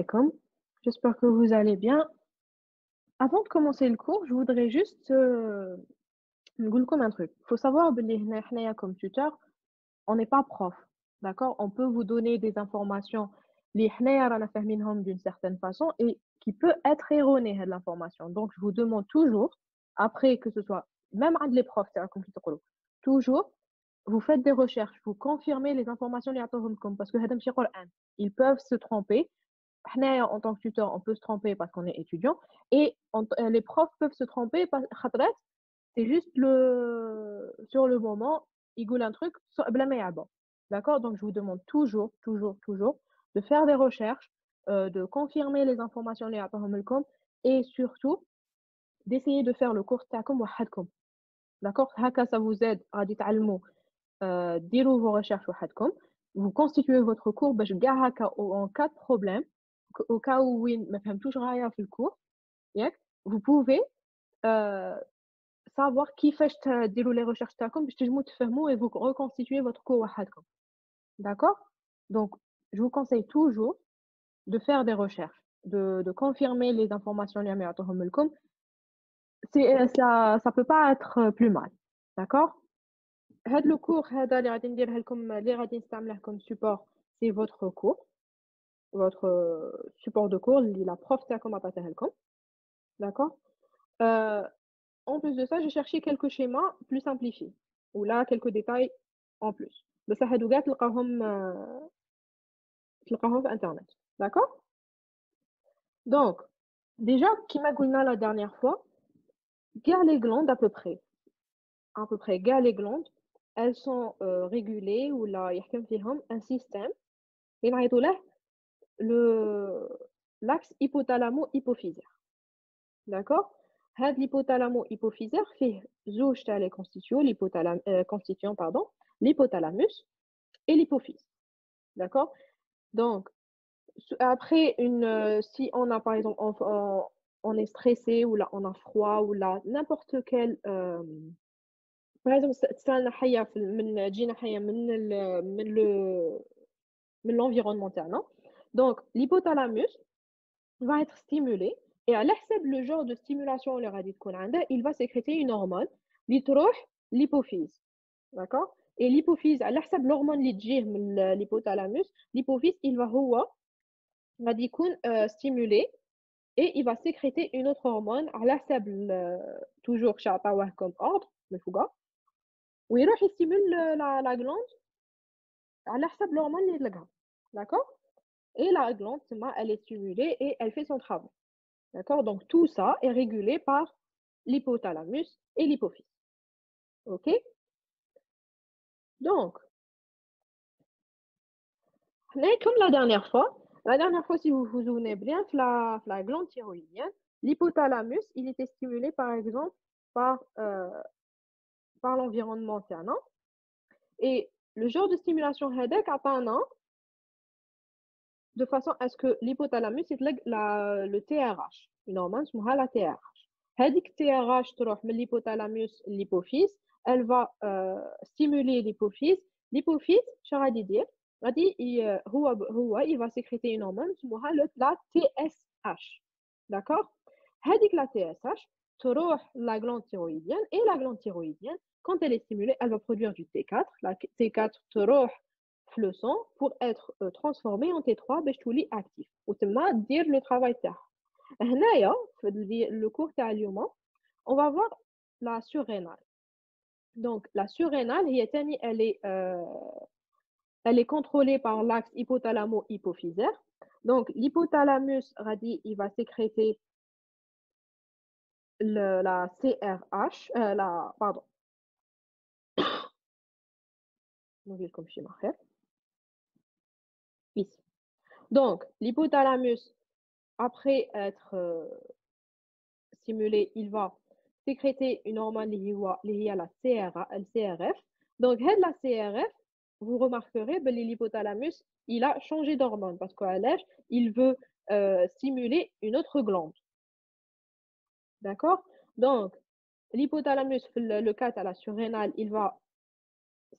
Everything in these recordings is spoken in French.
alaikum. J'espère que vous allez bien. Avant de commencer le cours, je voudrais juste نقول لكم un truc. Il faut savoir بلي هنا حنايا comme tuteur, on n'est pas prof, d'accord? On peut vous donner des informations اللي حنايا رانا فاهمينهم d'une certaine façon et qui peut être erronée هاد l'information. Donc je vous demande toujours, après que ce soit même عند les profs تاعكم كي تقروا, toujours vous faites des recherches, vous confirmez les informations اللي يعطوهم لكم parce que هذا ماشي قرآن. Ils peuvent se tromper. حنايا en tant que tuteur, on peut se tromper parce qu'on est étudiant et les profs peuvent se tromper خاطرات c'est juste sur le moment, يقول un truc بلا ما يعبأ. D'accord? Donc je vous demande toujours, toujours, toujours de faire des recherches, de confirmer les informations اللي يعطوهم لكم et surtout d'essayer de faire le cours تاعكم وحدكم. D'accord? هكا ça vous aide غادي تعلموا ديروا vos recherches وحدكم. Vous constituez votre cours باش كاع هكا en cas de problème, au cas où وين ما فهمتوش غاية في الcours ياك, vous pouvez savoir كيفاش ديروا les recherches تاعكم باش تنجموا تفهموا et vous reconstituer votre cours وحدكم. D'accord? Donc je vous conseille toujours de faire des recherches, de confirmer les informations اللي راهم يعطوهم لكم. Ça peut pas être plus mal. D'accord? هاد le cours هذا اللي غادي نديره لكم اللي غادي نستعمله comme support, c'est votre cours, votre support de cours اللي la prof تاعكم عطاتها لكم. D'accord? En plus de ça, j'ai cherché quelques schémas plus simplifiés ou là quelques détails en plus. بس هادو كاع تلقاهم في internet. D'accord? Donc déjà كيما قلنا la dernière fois, كاع les glandes à peu près كاع les glandes, elles sont régulées ولا يحكم فيهم un système اللي نعيطوا له l'axe hypothalamo-hypophysaire. D'accord? هاد l'hypothalamo-hypophysaire فيه زوج تاع les constituants pardon, l'hypothalamus et l'hypophyse. D'accord? Donc après si on a par exemple on est stressé ou là on a froid ou là n'importe quel par exemple تستنى حية من تجينا حية من l'environnement تاعنا. Donc l'hypothalamus va être stimulé et à حسب le genre de stimulation اللي غادي تكون عنده, il va sécréter une hormone اللي تروح l'hypophyse. D'accord? Et l'hypophyse على حسب l'hormone اللي تجيه من l'hypothalamus, l'hypophyse il va هو غادي يكون stimulé et il va sécréter une autre hormone على حسب toujours شي عطاوه comme ordre من فوقا, ويروح يستيمول la glande على حسب l'hormone اللي يطلقها. D'accord? Et la glande تما elle est stimulée et elle fait son travail. D'accord? Donc tout ça est régulé par l'hypothalamus et l'hypophyse. OK? Donc comme la dernière fois, si vous vous souvenez bien, la glande thyroïdienne, l'hypothalamus, il était stimulé par exemple par, l'environnement تاعنا, et le genre de stimulation هذاك عطانا de façon à ce que l'hypothalamus يطلق le TRH, une hormone اسمها la TRH. هذيك TRH تروح من l'hypothalamus l'hypophyse, elle va stimuler l'hypophyse. L'hypophyse شنو غادي يدير؟ غادي هو il va sécréter une hormone اسمها la TSH. D'accord? هذيك la TSH تروح la glande thyroïdienne et la glande thyroïdienne quand elle est stimulée, elle va produire du T4. La T4 تروح في le sang pour être transformé en T3 باش تولي actif وتما دير le travail تاعها. هنايا في le cours تاع اليوم on va voir la surrénale. Donc la surrénale هي تاني elle est contrôlée par l'axe hypothalamo-hypophysaire. Donc l'hypothalamus غادي il va sécréter la CRH pardon نقول لكم شي مخير ici. Donc l'hypothalamus après être stimulé, il va sécréter une hormone liée à la CRF. Donc, la CRF, vous remarquerez que l'hypothalamus, il a changé d'hormone parce qu'à l'âge, il veut stimuler une autre glande. D'accord? Donc, l'hypothalamus, le cas à la surrénale, il va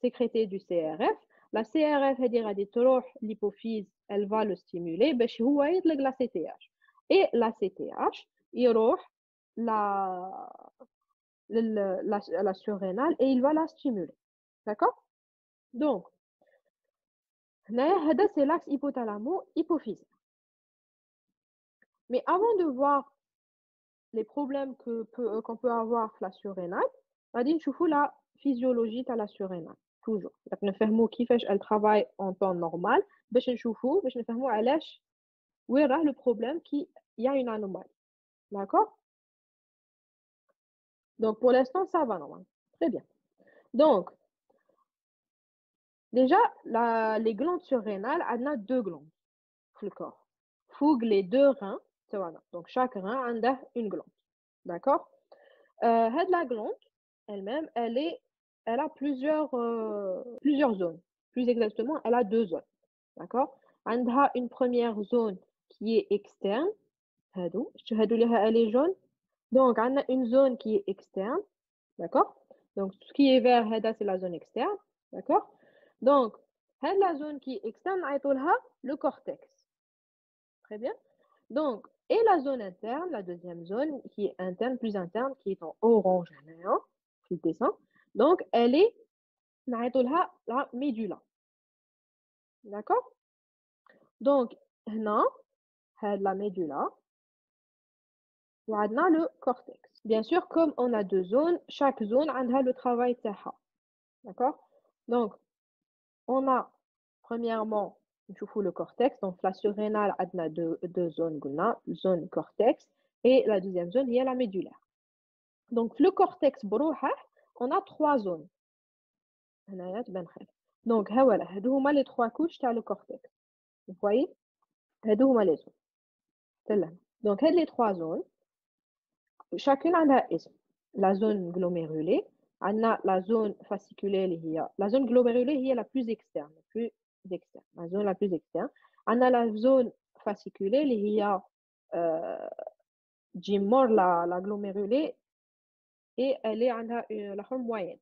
sécréter du CRF. La CRF هذه غادي تروح l'hypophyse, elle va le stimuler باش هو يطلق la CTH. Et la CTH يروح la la surrénale et il va la stimuler. D'accord? Donc, هنايا هذا c'est l'axe hypothalamo-hypophysaire. Mais avant de voir les problèmes qu'on peut avoir في la surrénale, غادي نشوفوا la physiologie تاع la surrénale. Toujours. Donc نفهموا كيفاش elle travaille en temps normal باش نفهموا علاش وين راه le problème qui il y a une anomalie. D'accord? Donc pour l'instant ça va normalement. Très bien. Donc déjà les glandes surrénales, on a deux glandes dans le corps. Fougue les deux reins, voilà. Donc chaque rein a une glande. D'accord? La glande elle-même, elle a plusieurs zones. Plus exactement, elle a deux zones. D'accord? Elle a une première zone qui est externe. Elle est jaune. Donc, on a une zone qui est externe. D'accord? Donc, ce qui est vert, c'est la zone externe. D'accord? Donc, la zone qui est externe, le cortex. Très bien. Donc, et la zone interne, la deuxième zone qui est interne, plus interne, qui est en orange, qui descend. Donc, elle est la médula. D'accord? Donc, là, la médula, on a le cortex. Bien sûr, comme on a deux zones, chaque zone a le travail taha. D'accord? Donc, on a premièrement le cortex. Donc, la surrénale a deux zones, zone cortex. Et la deuxième zone, il y a la médulaire. Donc, le cortex, on a trois zones. Donc, voilà, les trois couches dans le cortex. Vous voyez? Les zones. Donc, les trois zones, chacune a un isme. La zone glomérulée, on a la zone fasciculée, la zone glomérulée est la plus externe, la zone la plus externe. On a la zone fasciculée, qui est la glomérulée, et elle est la forme moyenne.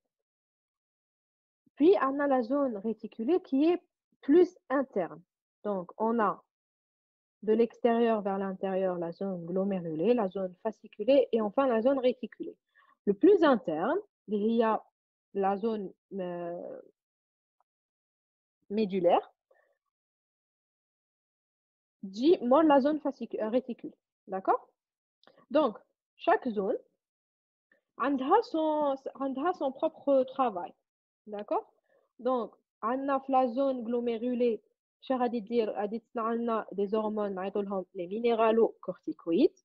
Puis, on a la zone réticulée qui est plus interne. Donc, on a de l'extérieur vers l'intérieur la zone glomérulée, la zone fasciculée et enfin la zone réticulée. Le plus interne, il y a la zone médulaire, dit moi la zone réticulée. D'accord? Donc, chaque zone a son propre travail. D'accord? Donc, on a la zone glomérulée, des hormones, les minéralocorticoïdes.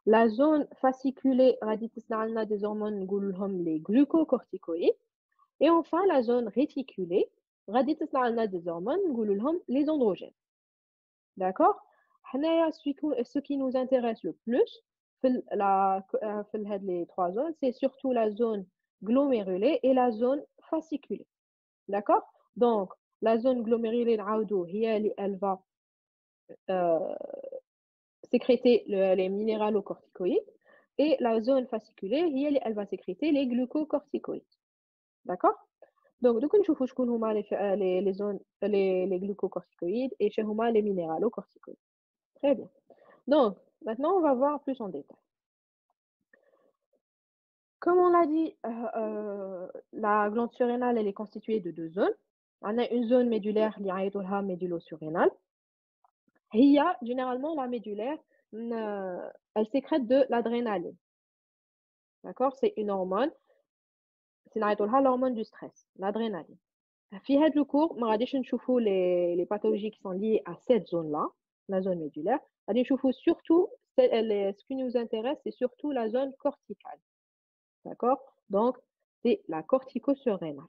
La zone fasciculée, des hormones, les glucocorticoïdes. Et enfin, la zone réticulée, des hormones, les androgènes. D'accord? Ce qui nous intéresse le plus, les trois zones, c'est surtout la zone glomérulée et la zone fasciculée. D'accord? Donc, la zone glomérulée, elle va sécréter les minéralocorticoïdes et la zone fasciculée, elle va sécréter les glucocorticoïdes. D'accord? Donc, nous allons les zones, les glucocorticoïdes et les minéralocorticoïdes. Très bien. Donc, maintenant, on va voir plus en détail. Comme on l'a dit, la glande surrénale, elle est constituée de deux zones. On a une zone médulaire, médulo-surrénale. Généralement, la médulaire, elle sécrète de l'adrénaline. D'accord? C'est une hormone. C'est l'hormone du stress, l'adrénaline. في هذا الكور ما غاديش نشوفوا les pathologies qui sont liées à cette zone-là, la zone médulaire. غادي نشوفوا surtout ce qui nous intéresse, c'est surtout la zone corticale. D'accord? Donc, c'est la cortico-surrénale.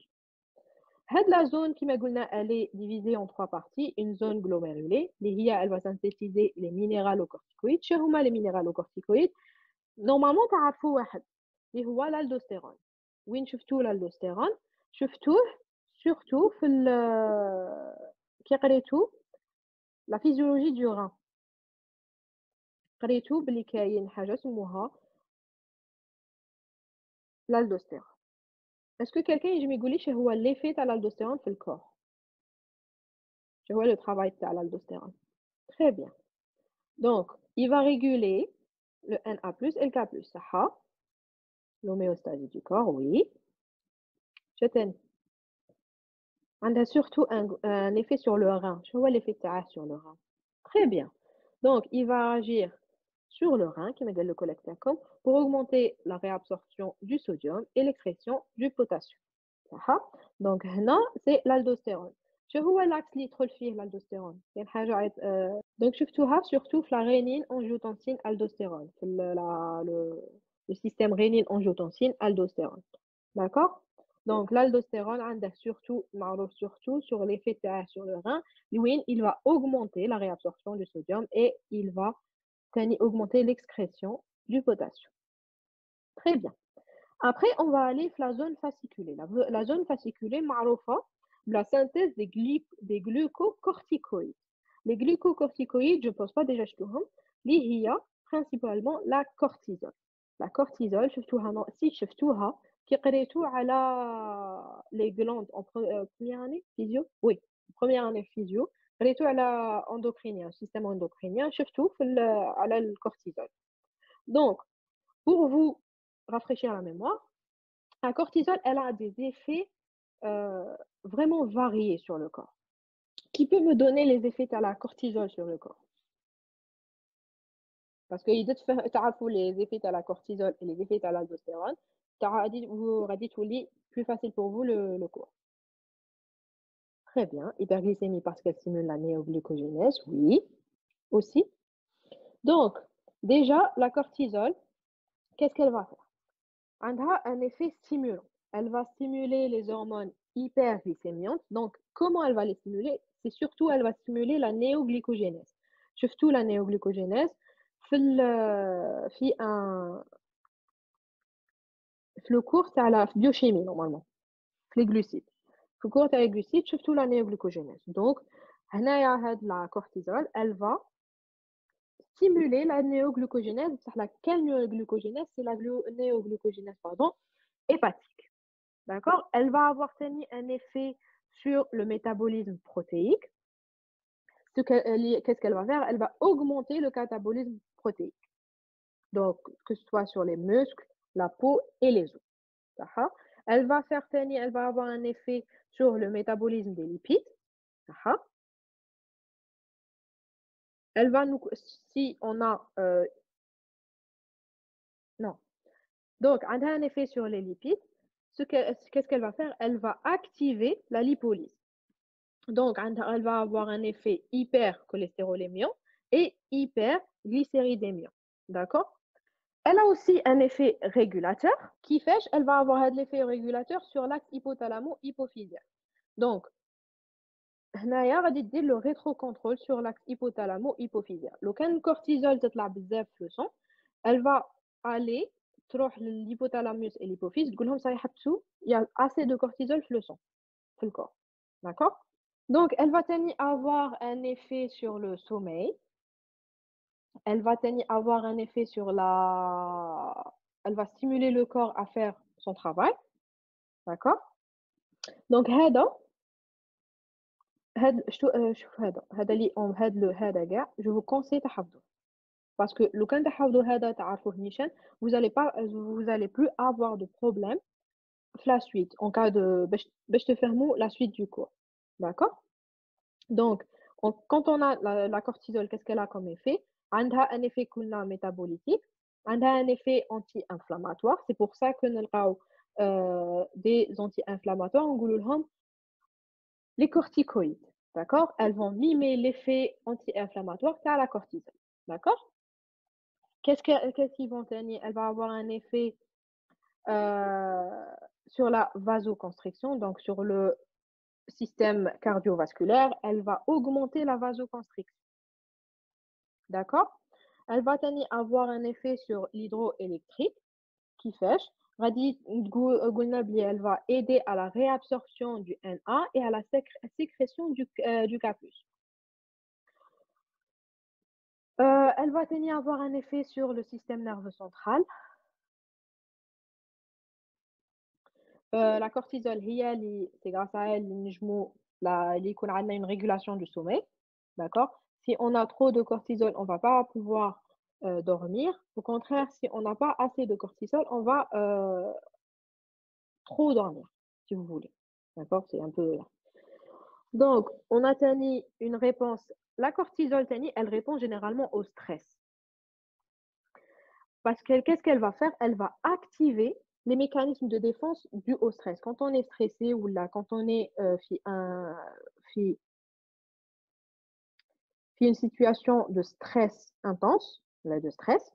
La zone qui elle est divisée en trois parties. Une zone glomérulée, elle va synthétiser les minéralocorticoïdes. شنو les minéralocorticoïdes? Normalement, تعرفوا واحد اللي هو l'aldostérone. وين شفتوا l'aldostérone? شفتوه surtout كي قريتو la physiologie du rein. قريتو بلي كاين حاجة سموها l'aldostérone. Est-ce que quelqu'un يجي يقول لي شنو هو l'effet تاع l'aldostérone في الكور؟ Tu vois le travail de l'aldostérone. Très bien. Donc, il va réguler le Na+ et le K+. Ça, l'homéostasie du corps, oui. Je t'aime. On a surtout un effet sur le rein. Je vois l'effet sur le rein. Très bien. Donc, il va agir sur le rein, qui est le collecteur, pour augmenter la réabsorption du sodium et l'expression du potassium. صح؟ دونك هنا سي l'aldostérone. شنو هو l'axe اللي يدخل فيه l'aldostérone؟ كاين حاجة دونك شفتوها surtout في la rénine angiotensine aldostérone في le système rénine angiotensine aldostérone. D'accord? Donc l'aldostérone عندك surtout معروف surtout sur l'effet تاعه sur le rein وين il va augmenter la réabsorption du sodium et il va ثاني augmenter l'excrétion du potassium. Très bien. Après, on va aller sur la zone fasciculée. La zone fasciculée, معروفة la synthèse des glucocorticoïdes. Les glucocorticoïdes, je ne pense pas déjà شفتوهم, اللي هي principalement la cortisol. La cortisol, si شفتوها كي قريتو على les glandes en première année physio, oui, première année physio, قريتو على endocrinien, système endocrinien, شفتو على le cortisol. Donc, pour vous rafraîchir la mémoire, la cortisol, elle a des effets vraiment variés sur le corps. Qui peut me donner les effets de la cortisol sur le corps? Parce que les effets de la cortisol et les effets de l'aldostérone, vous plus facile pour vous le cours. Très bien. Hyperglycémie parce qu'elle stimule la néoglucogénèse, oui, aussi. Donc, déjà, la cortisol, qu'est-ce qu'elle va faire? Elle a un effet stimulant. Elle va stimuler les hormones hyperglycémiantes. Donc, comment elle va les stimuler? C'est surtout, elle va stimuler la néoglycogénèse. Surtout la néoglycogénèse, في le cours تاع la biochimie normalement في les glucides. في الcours تاع les glucides surtout la néoglycogénèse. Donc هنايا هاد la cortisol, elle va stimuler la néoglucogénèse. بصح laquelle néoglucogénèse? C'est la néoglucogénèse pardon, hépatique. D'accord? Elle va avoir un effet sur le métabolisme protéique. Qu'est-ce qu'elle va faire? Elle va augmenter le catabolisme protéique. Donc, que ce soit sur les muscles, la peau et les os. D'accord? Elle va avoir un effet sur le métabolisme des lipides. D'accord? Elle va nous, si on a, non. Donc, elle a un effet sur les lipides. Qu'est-ce qu'elle va faire? Elle va activer la lipolyse. Donc, elle va avoir un effet hypercholestérolémiant et hyperglycéridémiant. D'accord? Elle a aussi un effet régulateur qui fait elle va avoir l'effet régulateur sur l'axe hypothalamo-hypophysaire. Donc, هنايا غادي دير le rétrocontrôle sur l'axe hypothalamo-hypophysaire. لو كان الكورتيزول تطلع بزاف في le sang, elle va aller تروح للhypothalamus et l'hypophyse تقول لهم صاي حبسوا, il y a assez de cortisol في le sang, في le corps. D'accord? Donc, elle va avoir un effet sur le sommeil. Elle va avoir un effet sur la... Elle va stimuler le corps à faire son travail. D'accord? Donc, je vous conseille تحفظه. Parce que لو كان تحفظوا هذا تعرفوه نيشان, vous allez plus avoir de problème la suite en cas de باش تفهموا la suite du cours. D'accord? Donc, quand on a la cortisol, qu'est-ce qu'elle a comme effet? Elle a un effet métabolique, elle a un effet anti-inflammatoire. C'est pour ça que nous avons des anti-inflammatoires, on dit les corticoïdes. D'accord? Elles vont mimer l'effet anti-inflammatoire qu'a la cortisol. D'accord? Qu'est-ce qu'ils vont tenir? Elle va avoir un effet sur la vasoconstriction, donc sur le système cardiovasculaire, elle va augmenter la vasoconstriction. D'accord? Elle va avoir un effet sur l'hydroélectrique qui fait, elle va aider à la réabsorption du Na et à la sécrétion du K+. Elle va avoir un effet sur le système nerveux central. La cortisol, c'est grâce à elle, une régulation du sommeil, d'accord? Si on a trop de cortisol, on va pas pouvoir dormir. Au contraire, si on n'a pas assez de cortisol, on va trop dormir, si vous voulez. D'accord? C'est un peu. Donc, on a tani une réponse. La cortisol, tani, elle répond généralement au stress. Parce qu'elle, qu'est-ce qu'elle va faire? Elle va activer les mécanismes de défense dus au stress. Quand on est stressé ou là, quand on est fi une situation de stress intense, là, de stress,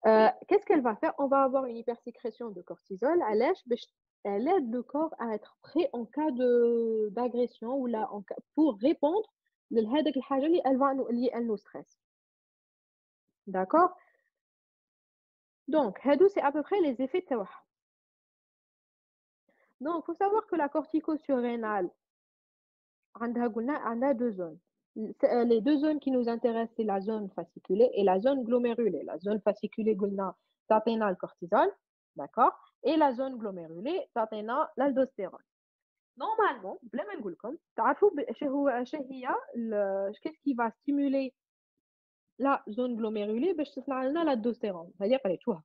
qu'est-ce qu'elle va faire? On va avoir une hypersécrétion de cortisol. Elle aide le corps à être prêt en cas d'agression ou là, pour répondre لهذاك الحاجة اللي elle nous stresse. D'accord? Donc, هادو c'est à peu près les effets تاعها. Donc, il faut savoir que la cortico-surrénale, عندها deux zones. Les deux zones qui nous intéressent, c'est la zone fasciculée et la zone glomérulée. La zone fasciculée, قلنا تعطينا le cortisol, d'accord? Et la zone glomérulée, تعطينا l'aldostérone. Normalement, بلا ما نقول لكم, تعرفوا qu'est-ce qui va stimuler la zone glomérulée باش تصنع لنا l'aldostérone. هذه قريتوها.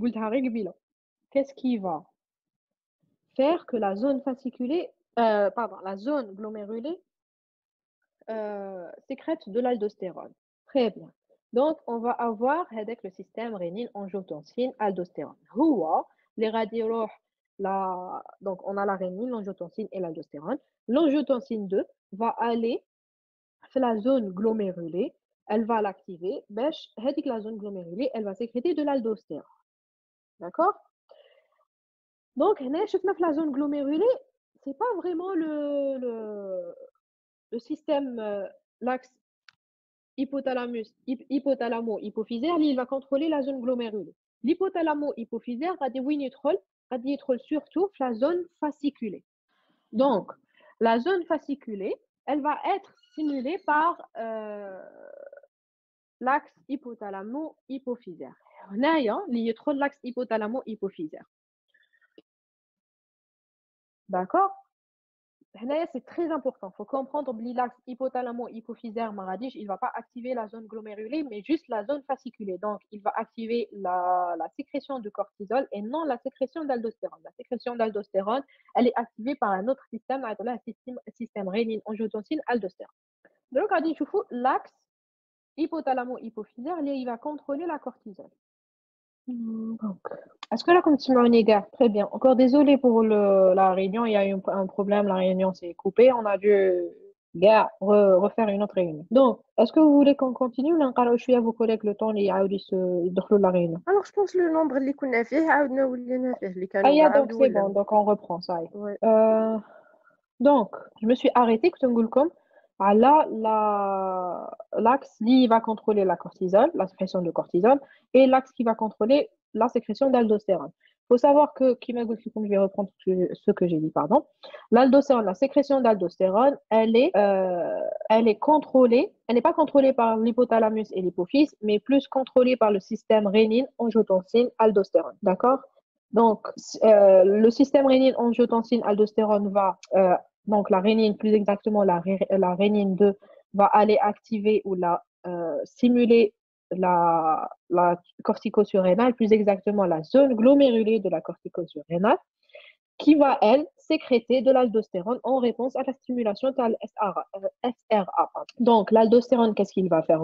قلتها غير قبيله. Qu'est-ce qui va faire que la zone fasciculée, la zone glomérulée sécrète de l'aldostérone. Très bien. Donc, on va avoir avec le système rénine, angiotensine, aldostérone. Les radiologues, donc on a la rénine, l'angiotensine et l'aldostérone. L'angiotensine 2 va aller sur la zone glomérulée, elle va l'activer. La zone glomérulée, elle va sécréter de l'aldostérone. D'accord? Donc, la zone glomérulée, c'est pas vraiment le système, l'axe hypothalamo-hypophysaire, il va contrôler la zone glomérulée. L'hypothalamo-hypophysaire va يدخل surtout la zone fasciculée. Donc, la zone fasciculée, elle va être stimulée par l'axe hypothalamo-hypophysaire. هنايا اللي يدخل l'axe hypothalamo-hypophysaire. D'accord? C'est très important. Il faut comprendre que l'axe hypothalamo-hypophysaire, il ne va pas activer la zone glomérulée, mais juste la zone fasciculée. Donc, il va activer la sécrétion de cortisol et non la sécrétion d'aldostérone. La sécrétion d'aldostérone, elle est activée par un autre système, le système rénine, angiotensine, aldostérone. Donc, l'axe hypothalamo-hypophysaire, il va contrôler la cortisol. Donc, est-ce que là, comme tu m'as une égard, très bien. Encore désolé pour la réunion, il y a eu un problème, la réunion s'est coupée, on a dû refaire une autre réunion. Donc, est-ce que vous voulez qu'on continue ou je suis à vos collègues le temps de la réunion? Alors, je pense le nombre اللي كنا فيه عاودنا ولينا فيه اللي كانوا donc عاودوا c'est bon, donc on reprend ça. Ouais. Donc, je me suis arrêtée, que l'axe qui va contrôler la cortisol, la sécrétion de cortisol, et l'axe qui va contrôler la sécrétion d'aldostérone. Il faut savoir que, je vais reprendre ce que j'ai dit, pardon. L'aldostérone, la sécrétion d'aldostérone, elle est contrôlée, elle n'est pas contrôlée par l'hypothalamus et l'hypophyse, mais plus contrôlée par le système rénine, angiotensine, aldostérone. D'accord? Donc, le système rénine, angiotensine, aldostérone va, donc la rénine, plus exactement la rénine 2, va aller activer ou stimuler la corticosurrénale, plus exactement la zone glomérulée de la corticosurrénale, qui va, elle, sécréter de l'aldostérone en réponse à la stimulation de SRA. Donc, l'aldostérone, qu'est-ce qu'il va faire?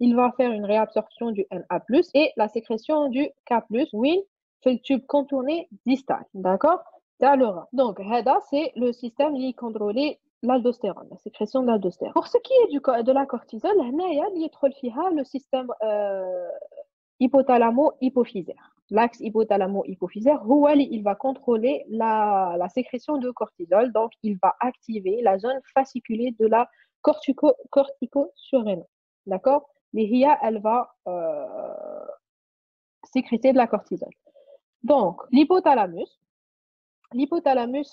Il va faire une réabsorption du Na+, et la sécrétion du K+, oui, fait le tube contourné distal, d'accord? Donc, HEDA, c'est le système qui contrôle l'aldostérone, la sécrétion de l'aldostérone. Pour ce qui est de la cortisol, il y a le système hypothalamo-hypophysaire. L'axe hypothalamo-hypophysaire, il va contrôler la sécrétion de cortisol, donc il va activer la zone fasciculée de la cortico-surrénale. D'accord? L'IHIA, elle va sécréter de la cortisol. Donc, l'hypothalamus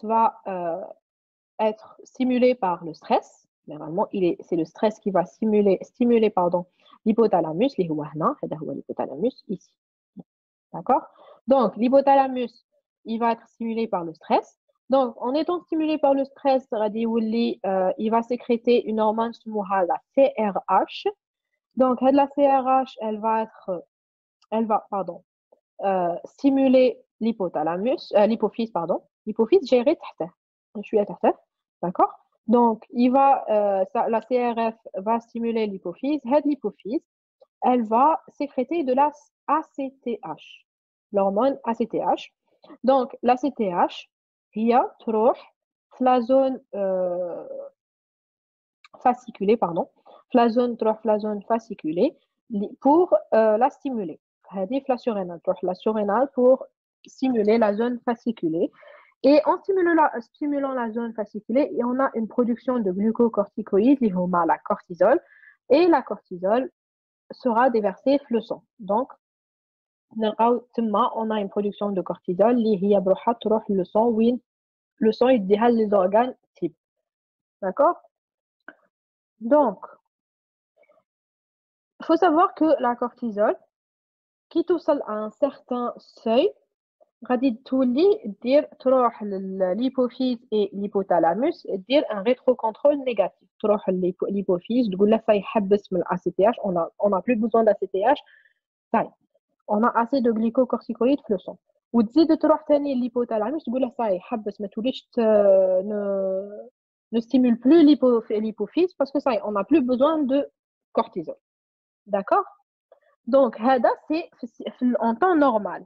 va être stimulé par le stress. Généralement, c'est le stress qui va stimuler l'hypothalamus, l'hypothalamus ici. D'accord? Donc, l'hypothalamus, il va être stimulé par le stress. Donc, en étant stimulé par le stress, il va sécréter une hormone سموها la CRH. Donc, la CRH, pardon, stimuler l'hypothalamus, l'hypophyse, pardon. L'hypophyse gérée تحته. Je suis à تحته, d'accord? Donc, la CRF va stimuler l'hypophyse. L'hypophyse, elle va sécréter de la ACTH, l'hormone ACTH. Donc, l'ACTH, هي تروح في la zone fasciculée, pardon, تروح في la zone fasciculée pour la stimuler. هذه في la surrénale, تروح la surrénale pour stimuler la zone fasciculée. Et en stimulant la zone fasciculée, on a une production de glucocorticoïdes, la cortisol, et la cortisol sera déversée dans le sang. Donc, on a une production de cortisol qui تروح le sang, oui, le sang il déhale les organes type. D'accord? Donc, il faut savoir que la cortisol, qui توصل à un certain seuil, غادي تولي تروح l'hypophyse et l'hypothalamus دير un rétrocontrôle négatif. تروح l'hypophyse تقول له صاي حبس من ACTH, on a plus besoin d'ACTH, صاي on a assez de glycocorticoïdes في le sang. وتزيد تروح ثاني l'hypothalamus تقول له صاي حبس ما توليش ne stimule plus l'hypophyse parce que ça y est, on n'a plus besoin de cortisol. D'accord? Donc, c'est en temps normal.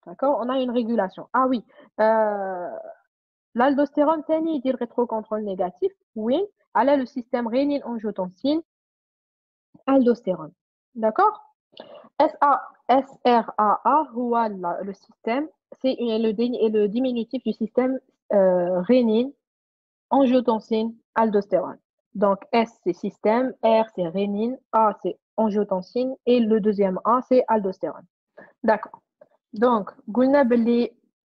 D'accord? On a une régulation. Ah oui, l'aldostérone, il dit le rétrocontrôle négatif. Oui, elle a le système rénine-angiotensine, aldostérone. D'accord? SRAA, le système, c'est le diminutif du système rénine, angiotensine, aldostérone. Donc, S, c'est système, R, c'est rénine, A, c'est angiotensine, et le deuxième A, c'est aldostérone. D'accord. Donc,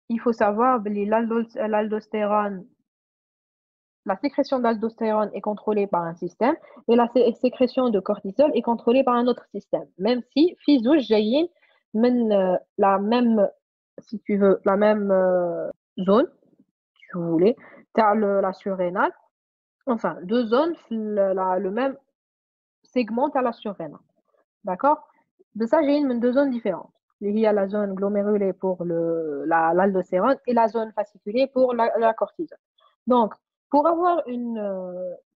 il faut savoir que l'aldostérone, la sécrétion d'aldostérone est contrôlée par un système et la sécrétion de cortisol est contrôlée par un autre système. Même si physios jayin la même, si tu veux, la même zone, si vous voulez, tu as la surrénale, enfin, deux zones, le même segment à la surrénale. D'accord? De ça, j'ai deux zones différentes. Il y a la zone glomérulée pour l'aldostérone et la zone fasciculée pour la cortisol. Donc,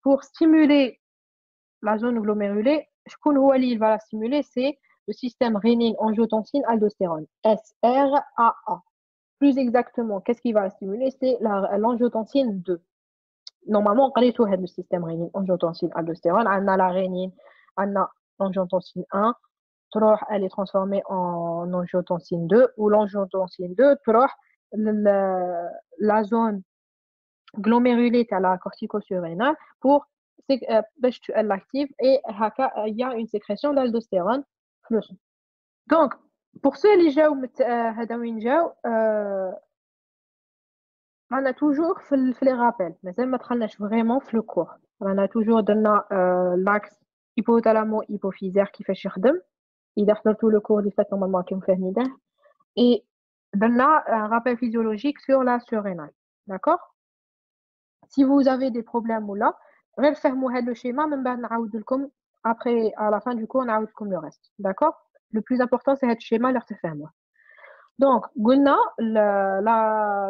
pour stimuler la zone glomérulée, il va la stimuler, c'est le système rénine-angiotensine-aldostérone, SRAA. Plus exactement, qu'est-ce qui va la stimuler? C'est l'angiotensine 2. Normalement, on connaît le système rénine-angiotensine-aldostérone. On a la rénine, on a l'angiotensine 1, elle est transformée en angiotensine 2, ou l'angiotensine 2, la zone glomérulée à la cortico-surrénale pour elle l'active et il y a une sécrétion d'aldostérone. Donc, pour ceux qui on a toujours fait les rappels, mais ça ne m'attrape vraiment le cours. On a toujours donné l'axe hypothalamo-hypophysaire qui fait chirdem. Il a tout le cours du fait normalement qui me fait une idée. Et donné un rappel physiologique sur la surrénale. D'accord? Si vous avez des problèmes ou là, refaire le schéma, même après, à la fin du cours, on a le reste. D'accord? Le plus important, c'est le schéma, leur faire. Donc,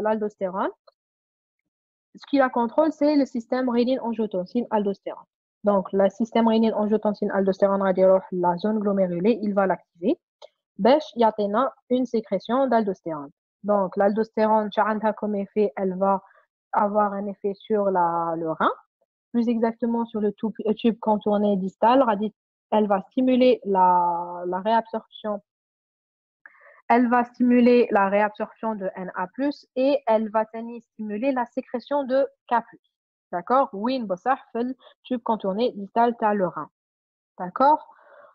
l'aldostérone, ce qui la contrôle, c'est le système rénine-angiotensine-aldostérone. Donc, le système rénine-angiotensine-aldostérone, la zone glomérulée, il va l'activer. Il y a une sécrétion d'aldostérone. Donc, l'aldostérone, comme effet, elle va avoir un effet sur le rein, plus exactement sur le tube contourné distal. Elle va stimuler la réabsorption. Elle va stimuler la réabsorption de Na+, et elle va stimuler la sécrétion de K+. D'accord? Oui, le tube contourné distal t'as le rein. D'accord?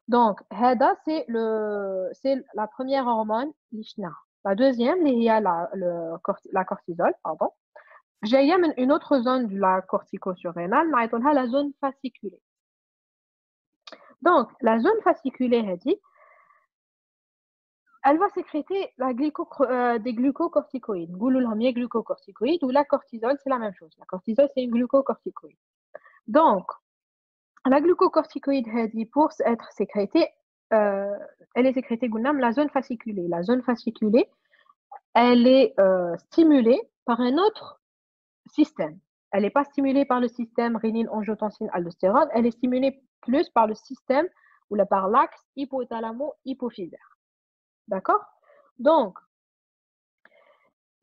Donc, c'est la première hormone, l'ishna. La deuxième, il y a la cortisol, pardon. J'ai une autre zone de la cortico-surrénale, la zone fasciculée. Donc, la zone fasciculée, elle va sécréter des glucocorticoïdes. نقولوا لهم يا glucocorticoïdes ou la cortisol, c'est la même chose. La cortisol, c'est une glucocorticoïde. Donc, la glucocorticoïde, pour être sécrétée, elle est sécrétée dans la zone fasciculée. La zone fasciculée, elle est stimulée par un autre système. Elle n'est pas stimulée par le système rénine-angiotensine-aldostérone, elle est stimulée plus par le système ou par l'axe hypothalamo-hypophysaire. D'accord? Donc,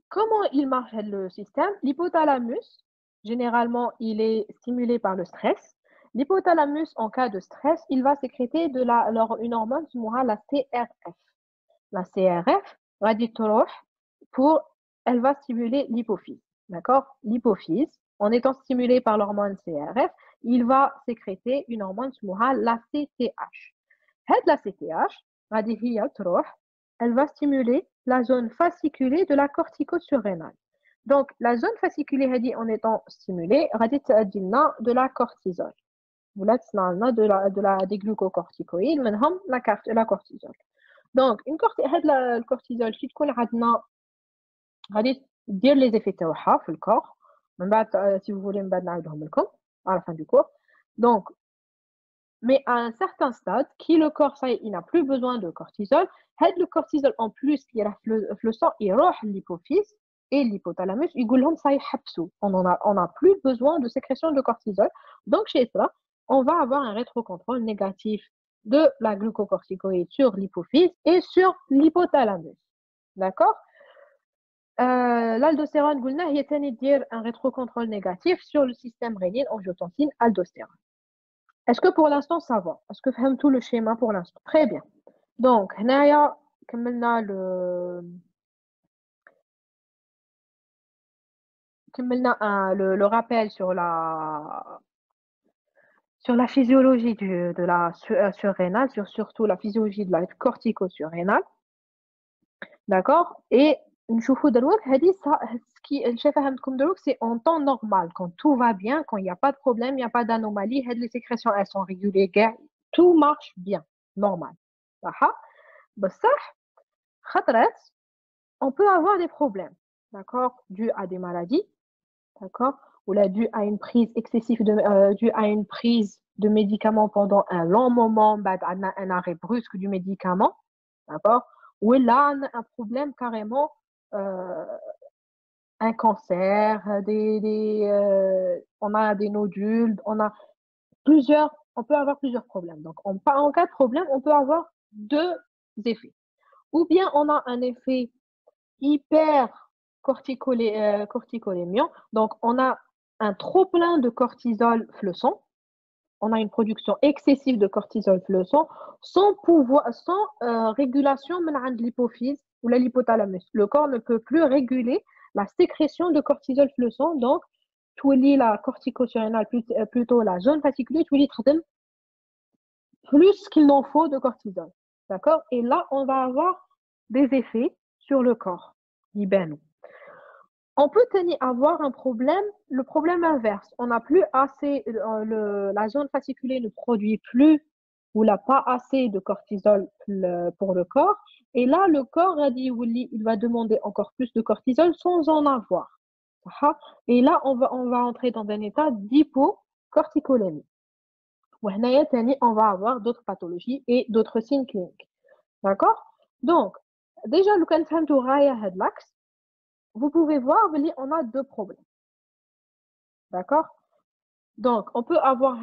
comment il marche le système? L'hypothalamus, généralement, il est stimulé par le stress. L'hypothalamus, en cas de stress, il va sécréter une hormone qui s'appelle la CRF. La CRF, elle va stimuler l'hypophyse. D'accord? L'hypophyse, en étant stimulé par l'hormone CRF, il va sécréter une hormone qui s'appelle la CTH. La CTH, elle va stimuler la zone fasciculée de la cortico-surrénale. Donc, la zone fasciculée, en étant stimulée, de la cortisol. Des glucocorticoïdes, la cortisol. Donc, le cortisol, qui dire les effets تاعها في الcorps. Si vous voulez, à la fin du cours. Donc, mais à un certain stade, le corps, ça y est, il n'a plus besoin de cortisol. Le cortisol, en plus, qui est le sang, il roche l'hypophyse et l'hypothalamus. On n'a plus besoin de sécrétion de cortisol. Donc, chez ça, on va avoir un rétrocontrôle négatif de la glucocorticoïde sur l'hypophyse et sur l'hypothalamus. D'accord? L'aldostérone, il y a un rétrocontrôle négatif sur le système rénine-angiotensine-aldostérone. Est-ce que pour l'instant ça va? Est-ce que vous avez tout le schéma pour l'instant? Très bien. Donc, هنايا كملنا le rappel sur la physiologie de la surrénale, surtout la physiologie de la cortico-surrénale. D'accord? Et نشوفوا دروك هذه ce qui اللي فهمتكم دروك c'est en temps normal, quand tout va bien, quand il n'y a pas de problème, il n'y a pas d'anomalie, les sécrétions elles sont régulières, tout marche bien, normal. صح؟ بصح خطرات on peut avoir des problèmes, d'accord, dû à des maladies, d'accord, ou là dû à une prise excessive dû à une prise de médicaments pendant un long moment, un arrêt brusque du médicament, d'accord, ou là un problème carrément, un cancer, on a des nodules, on peut avoir plusieurs problèmes. Donc en cas de problème, on peut avoir deux effets. Ou bien on a un effet hyper corticolémiant. Donc, on a un trop-plein de cortisol fleussant. On a une production excessive de cortisol fleussant sans régulation de l'hypophyse ou de l'hypothalamus. Le corps ne peut plus réguler la sécrétion de cortisol fleussant. Donc, la cortico-surrénale, plutôt la zone fasciculée, plus qu'il n'en faut de cortisol. D'accord? Et là, on va avoir des effets sur le corps. On peut avoir un problème, le problème inverse. On n'a plus assez, la zone fasciculée ne produit plus ou n'a pas assez de cortisol pour le corps. Et là, le corps a dit, il va demander encore plus de cortisol sans en avoir. Et là, on va entrer dans un état d'hypocorticolémie. On va avoir d'autres pathologies et d'autres signes cliniques. D'accord? Donc, déjà, le l'axe, vous pouvez voir qu'on a deux problèmes. D'accord? Donc, on peut avoir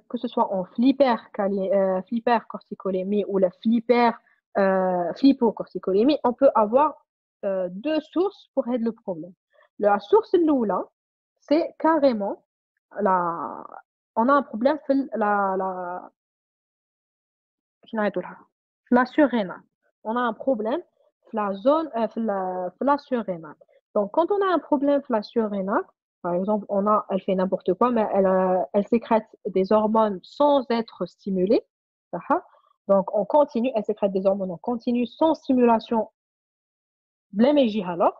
que ce soit en flippercorticolémie ou la flippocorticolémie, on peut avoir deux sources pour le problème. La source là, c'est carrément on a un problème la surrénale. On a un problème la zone la surrénale. Donc, quand on a un problème la surrénale, par exemple, elle fait n'importe quoi, mais elle sécrète des hormones sans être stimulée. Donc, on continue, elle sécrète des hormones, on continue sans stimulation. Alors,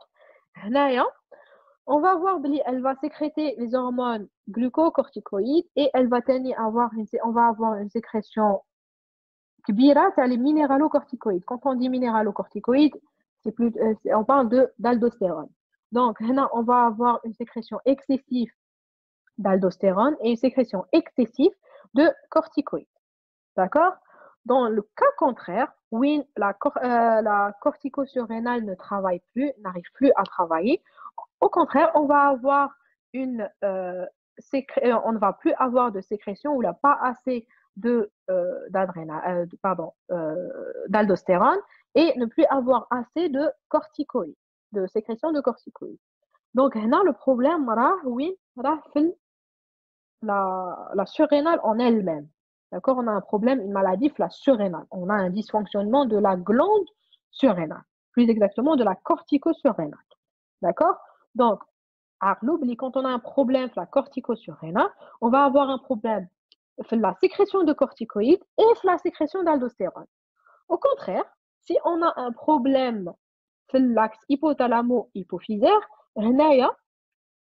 on va voir, elle va sécréter les hormones glucocorticoïdes et on va avoir une sécrétion كبيرة تاع les minéralocorticoïdes. Quand on dit minéralocorticoïdes, on parle d'aldostérone. Donc, هنا, on va avoir une sécrétion excessive d'aldostérone et une sécrétion excessive de corticoïdes. D'accord? Dans le cas contraire, oui, la corticosurrénale ne travaille plus, n'arrive plus à travailler. Au contraire, on va avoir on ne va plus avoir de sécrétion ou pas assez d'aldostérone et ne plus avoir assez de corticoïdes, de sécrétion de corticoïdes. Donc, là, le problème, oui, la surrénale en elle-même. D'accord? On a un problème, une maladie, la surrénale. On a un dysfonctionnement de la glande surrénale, plus exactement de la corticosurrénale. D'accord? Donc, quand on a un problème la corticosurrénale, on va avoir un problème la sécrétion de corticoïdes et la sécrétion d'aldostérone. Au contraire, si on a un problème l'axe hypothalamo-hypophysaire,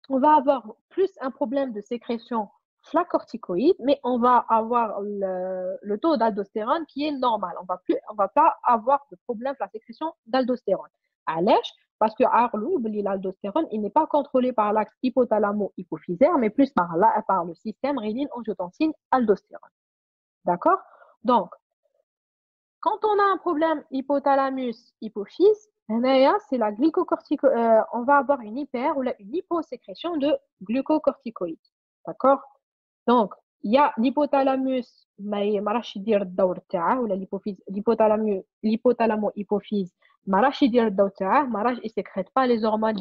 on va avoir plus un problème de sécrétion la corticoïde, mais on va avoir le taux d'aldostérone qui est normal. On va pas avoir de problème de la sécrétion d'aldostérone. Allège, parce que l'aldostérone, il n'est pas contrôlé par l'axe hypothalamo-hypophysaire, mais plus par le système rénine-angiotensine-aldostérone. D'accord? Donc, quand on a un problème hypothalamus-hypophyse, c'est la on va avoir une hyper ou une hyposécrétion de glucocorticoïdes. D'accord? Donc, il y a l'hypothalamus, mais l'hypothalamo-hypophyse, il sécrète pas les hormones,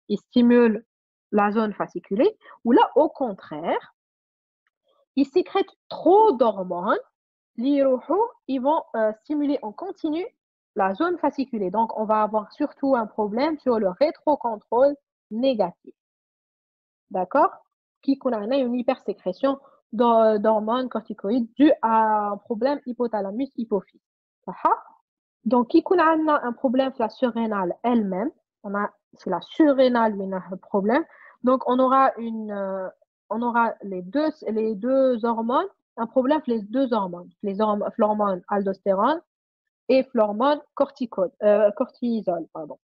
il stimule la zone fasciculée, ou là, au contraire, il sécrète trop d'hormones, ils vont stimuler en continu la zone fasciculée. Donc, on va avoir surtout un problème sur le rétrocontrôle négatif. D'accord? Qui a une hypersécrétion d'hormones corticoïdes due à un problème hypothalamus-hypophyse. Donc, qui a un problème sur la surrénale elle-même, c'est la surrénale qui a un problème. Donc, on aura les deux hormones, un problème sur les deux hormones, l'hormone aldostérone et l'hormone cortisol, pardon.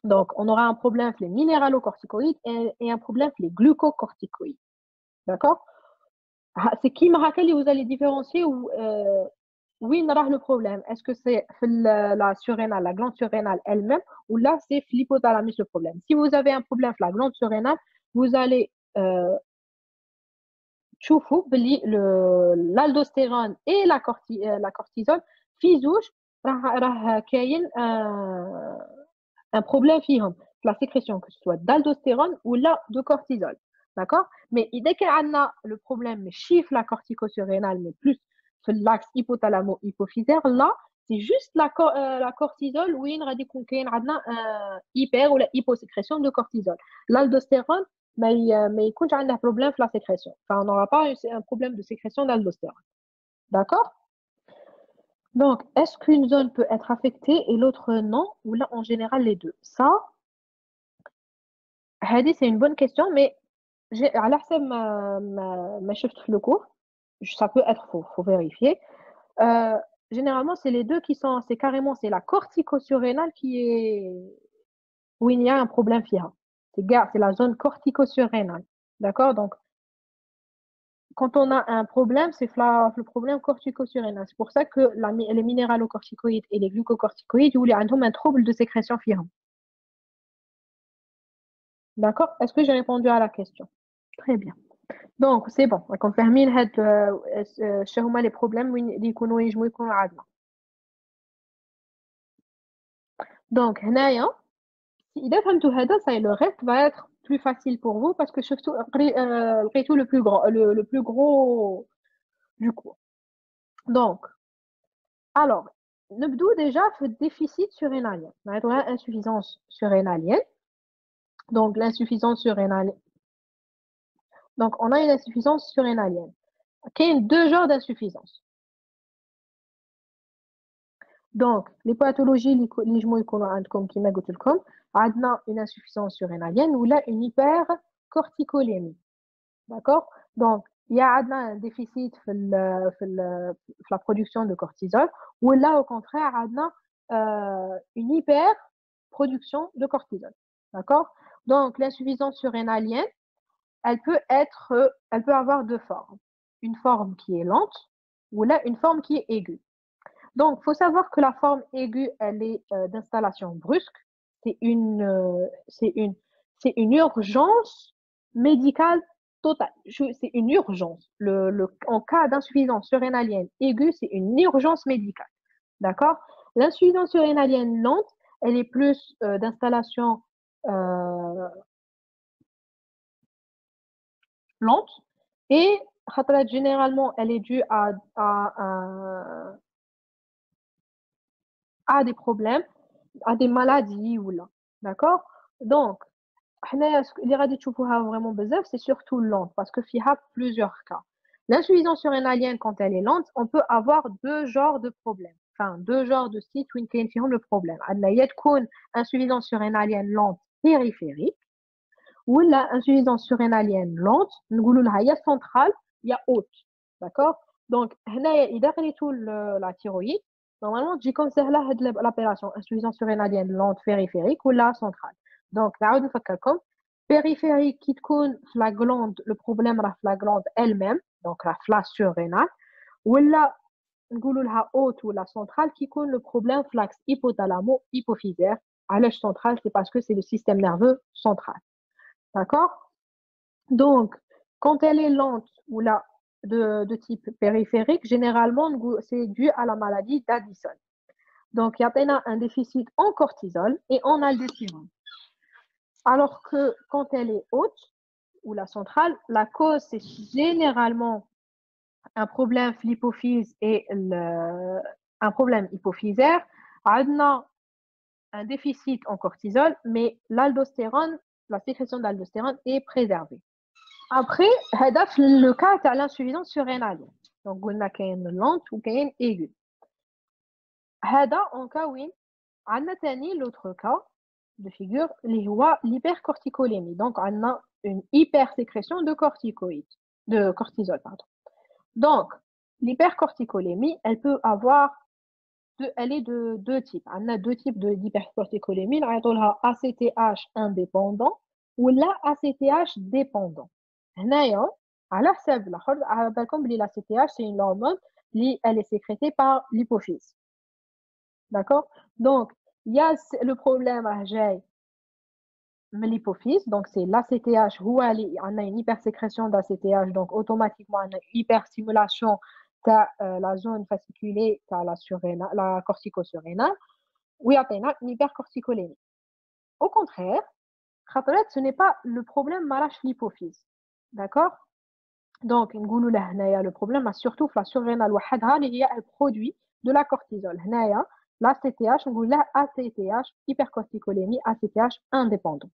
Donc, on aura un problème avec les minéralocorticoïdes et un problème avec les glucocorticoïdes. D'accord? C'est qui vous allez différencier où on aura le problème. Est-ce que c'est la surrénale, la glande surrénale elle-même, ou là, c'est l'hypothalamus le problème? Si vous avez un problème avec la glande surrénale, vous allez l'aldostérone et la cortisol فيزوج راه كاين un problème فيهم la sécrétion que ce soit d'aldostérone ou là de cortisol. D'accord? Mais dès qu'on a le problème chiffre la corticosurrénale mais plus l'axe hypothalamo-hypophysaire, là c'est juste la cortisol où il y a hyper ou la hyposécrétion de cortisol. L'aldostérone mais il y a un problème de la sécrétion. Enfin, on n'aura pas un problème de sécrétion d'aldostérone. D'accord? Donc, est-ce qu'une zone peut être affectée et l'autre non? Ou là, en général, les deux? Ça, c'est une bonne question, mais à l'ARSEM, le cours, ça peut être faux, il faut vérifier. Généralement, c'est les deux qui sont, c'est la corticosurrénale où il y a un problème FIA. C'est la zone corticosurrénale. D'accord? Donc, quand on a un problème, c'est le problème corticosurrénal. C'est pour ça que les minéralocorticoïdes et les glucocorticoïdes, ils ont un trouble de sécrétion FIRM. D'accord? Est-ce que j'ai répondu à la question? Très bien. Donc, c'est bon. On termine les problèmes donc, le reste va être plus facile pour vous parce que surtout le plus gros du cours. Donc, alors, نبدو déjà في déficit surrénalien. On a insuffisance surrénalienne. Donc, l'insuffisance surrénalienne. Donc, on a une insuffisance surrénalienne. Il y a deux genres d'insuffisance. Donc, les pathologies qui on a une insuffisance surrénalienne ou là une hypercorticolémie. D'accord? Donc, il y a un déficit في la production de cortisol ou là au contraire عندنا une hyper production de cortisol. D'accord? Donc l'insuffisance surrénalienne, elle peut avoir deux formes. Une forme qui est lente ou là une forme qui est aiguë. Donc, il faut savoir que la forme aiguë, elle est d'installation brusque. C'est une, euh, c'est une, c'est une urgence médicale totale. C'est une urgence. En cas d'insuffisance surrénalienne aiguë, c'est une urgence médicale. D'accord? L'insuffisance surrénalienne lente, elle est plus d'installation euh, lente et généralement, elle est due à des problèmes à des maladies ou là. D'accord? Donc, اللي غادي تشوفوها vraiment بزاف, c'est surtout lente parce que il y a plusieurs cas. L'insuffisance surrénalienne, quand elle est lente, on peut avoir deux genres de problèmes. Enfin, deux genres de sites où كاين فيهم le problème. عندنا يا تكون insuffisance surrénalienne lente périphérique ou la insuffisance surrénalienne lente, نقولوا لها يا centrale يا haute. D'accord? Donc, هنايا إذا قريتوا la thyroïde, normalement تجيكم سهلة هاد l'appellation insuffisance surrénalienne lente périphérique ou la centrale. Donc, نعاود نفكركم périphérique qui تكون في la glande, le problème راه في la glande elle-même, donc la flâche surrénale, ou la نقولوا لها haute ou la centrale qui يكون le problème في l'axe hypothalamo-hypophysaire. علاش centrale? C'est parce que c'est le système nerveux central. D'accord? Donc, quand elle est lente ou là de type périphérique, généralement, c'est dû à la maladie d'Addison. Donc, il y a un déficit en cortisol et en aldostérone. Alors que quand elle est haute ou la centrale, la cause, c'est généralement un problème l'hypophyse et un problème hypophysaire. On a un déficit en cortisol, mais l'aldostérone, la sécrétion d'aldostérone est préservée. Après, le cas de l'insuffisance surrénalienne. Donc, on a une lente ou une aiguë. En cas où on a l'autre cas de figure, l'hypercorticolémie. Donc, on a une hypersécrétion de corticoïdes, de cortisol, pardon. Donc, l'hypercorticolémie, elle est de deux types. On a deux types d'hypercorticolémie. On a ACTH indépendant ou la ACTH dépendant. هنايا على حساب الاخر على بالكم بلي لا سي تي اش سي une hormone اللي elle est sécrétée par l'hypophyse. D'accord? Donc il y a le problème راه جاي من l'hypophyse, donc c'est l'ACTH هو اللي on a une hypersécrétion d'ACTH, donc automatiquement on a une hyperstimulation تاع la zone fasciculée تاع la cortico-surrénale ويعطينا une hypercorticolémie. Au contraire, خاطرات ce n'est pas le problème مراش l'hypophyse. D'accord? Donc, le problème, surtout la surrénale, elle produit de la cortisol. La CTH, ACTH, hypercorticolémie, ACTH indépendant.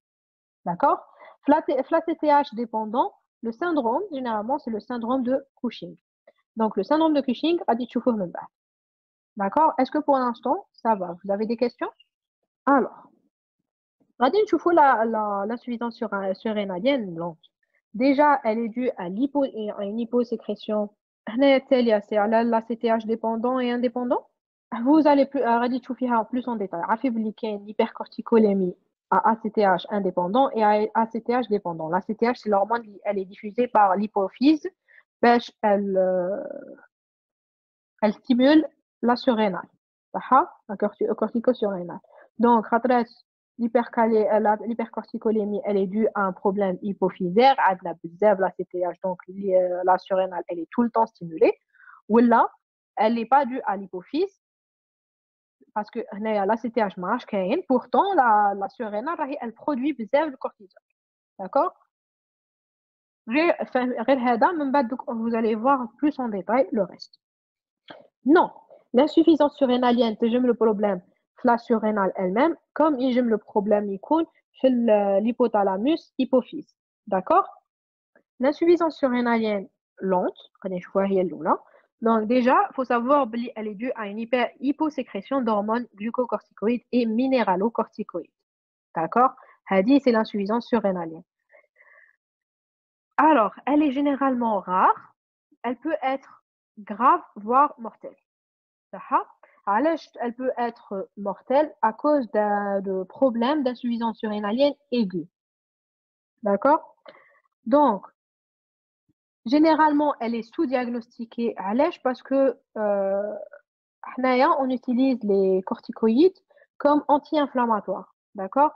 D'accord? La CTH dépendant, le syndrome, généralement, c'est le syndrome de Cushing. Donc, le syndrome de Cushing, d'accord? Est-ce que pour l'instant, ça va? Vous avez des questions? Alors, l'insuffisance surrénalienne lente. Déjà, elle est due à une hyposécrétion. C'est la CTH dépendant et indépendant. Vous allez plus en détail. Une hypercorticolémie à ACTH indépendant et à ACTH dépendant. La CTH, c'est l'hormone, elle est diffusée par l'hypophyse. Elle stimule la surrénale. La cortico-surrénale. Donc, l'hypercorticolémie, elle est due à un problème hypophysaire, à de la CTH, donc la surrénale, elle est tout le temps stimulée. Ou là, elle n'est pas due à l'hypophyse, parce que la CTH marche, pourtant la surrénale, elle produit le cortisol. D'accord? Vous allez voir plus en détail le reste. Non, l'insuffisance surrénalienne, c'est le problème la surrénale elle-même, comme il le problème l'hypothalamus hypophyse. D'accord? L'insuffisance surrénalienne lente, donc déjà, il faut savoir qu'elle est due à une hyposécrétion d'hormones glucocorticoïdes et minéralocorticoïdes. D'accord? C'est l'insuffisance surrénalienne. Alors, elle est généralement rare. Elle peut être grave, voire mortelle. صح؟ علاش elle peut être mortelle à cause de problèmes d'insuffisance surrénalienne aiguë. D'accord? Donc, généralement, elle est sous-diagnostiquée. علاش? Parce que حنايا, on utilise les corticoïdes comme anti-inflammatoires. D'accord?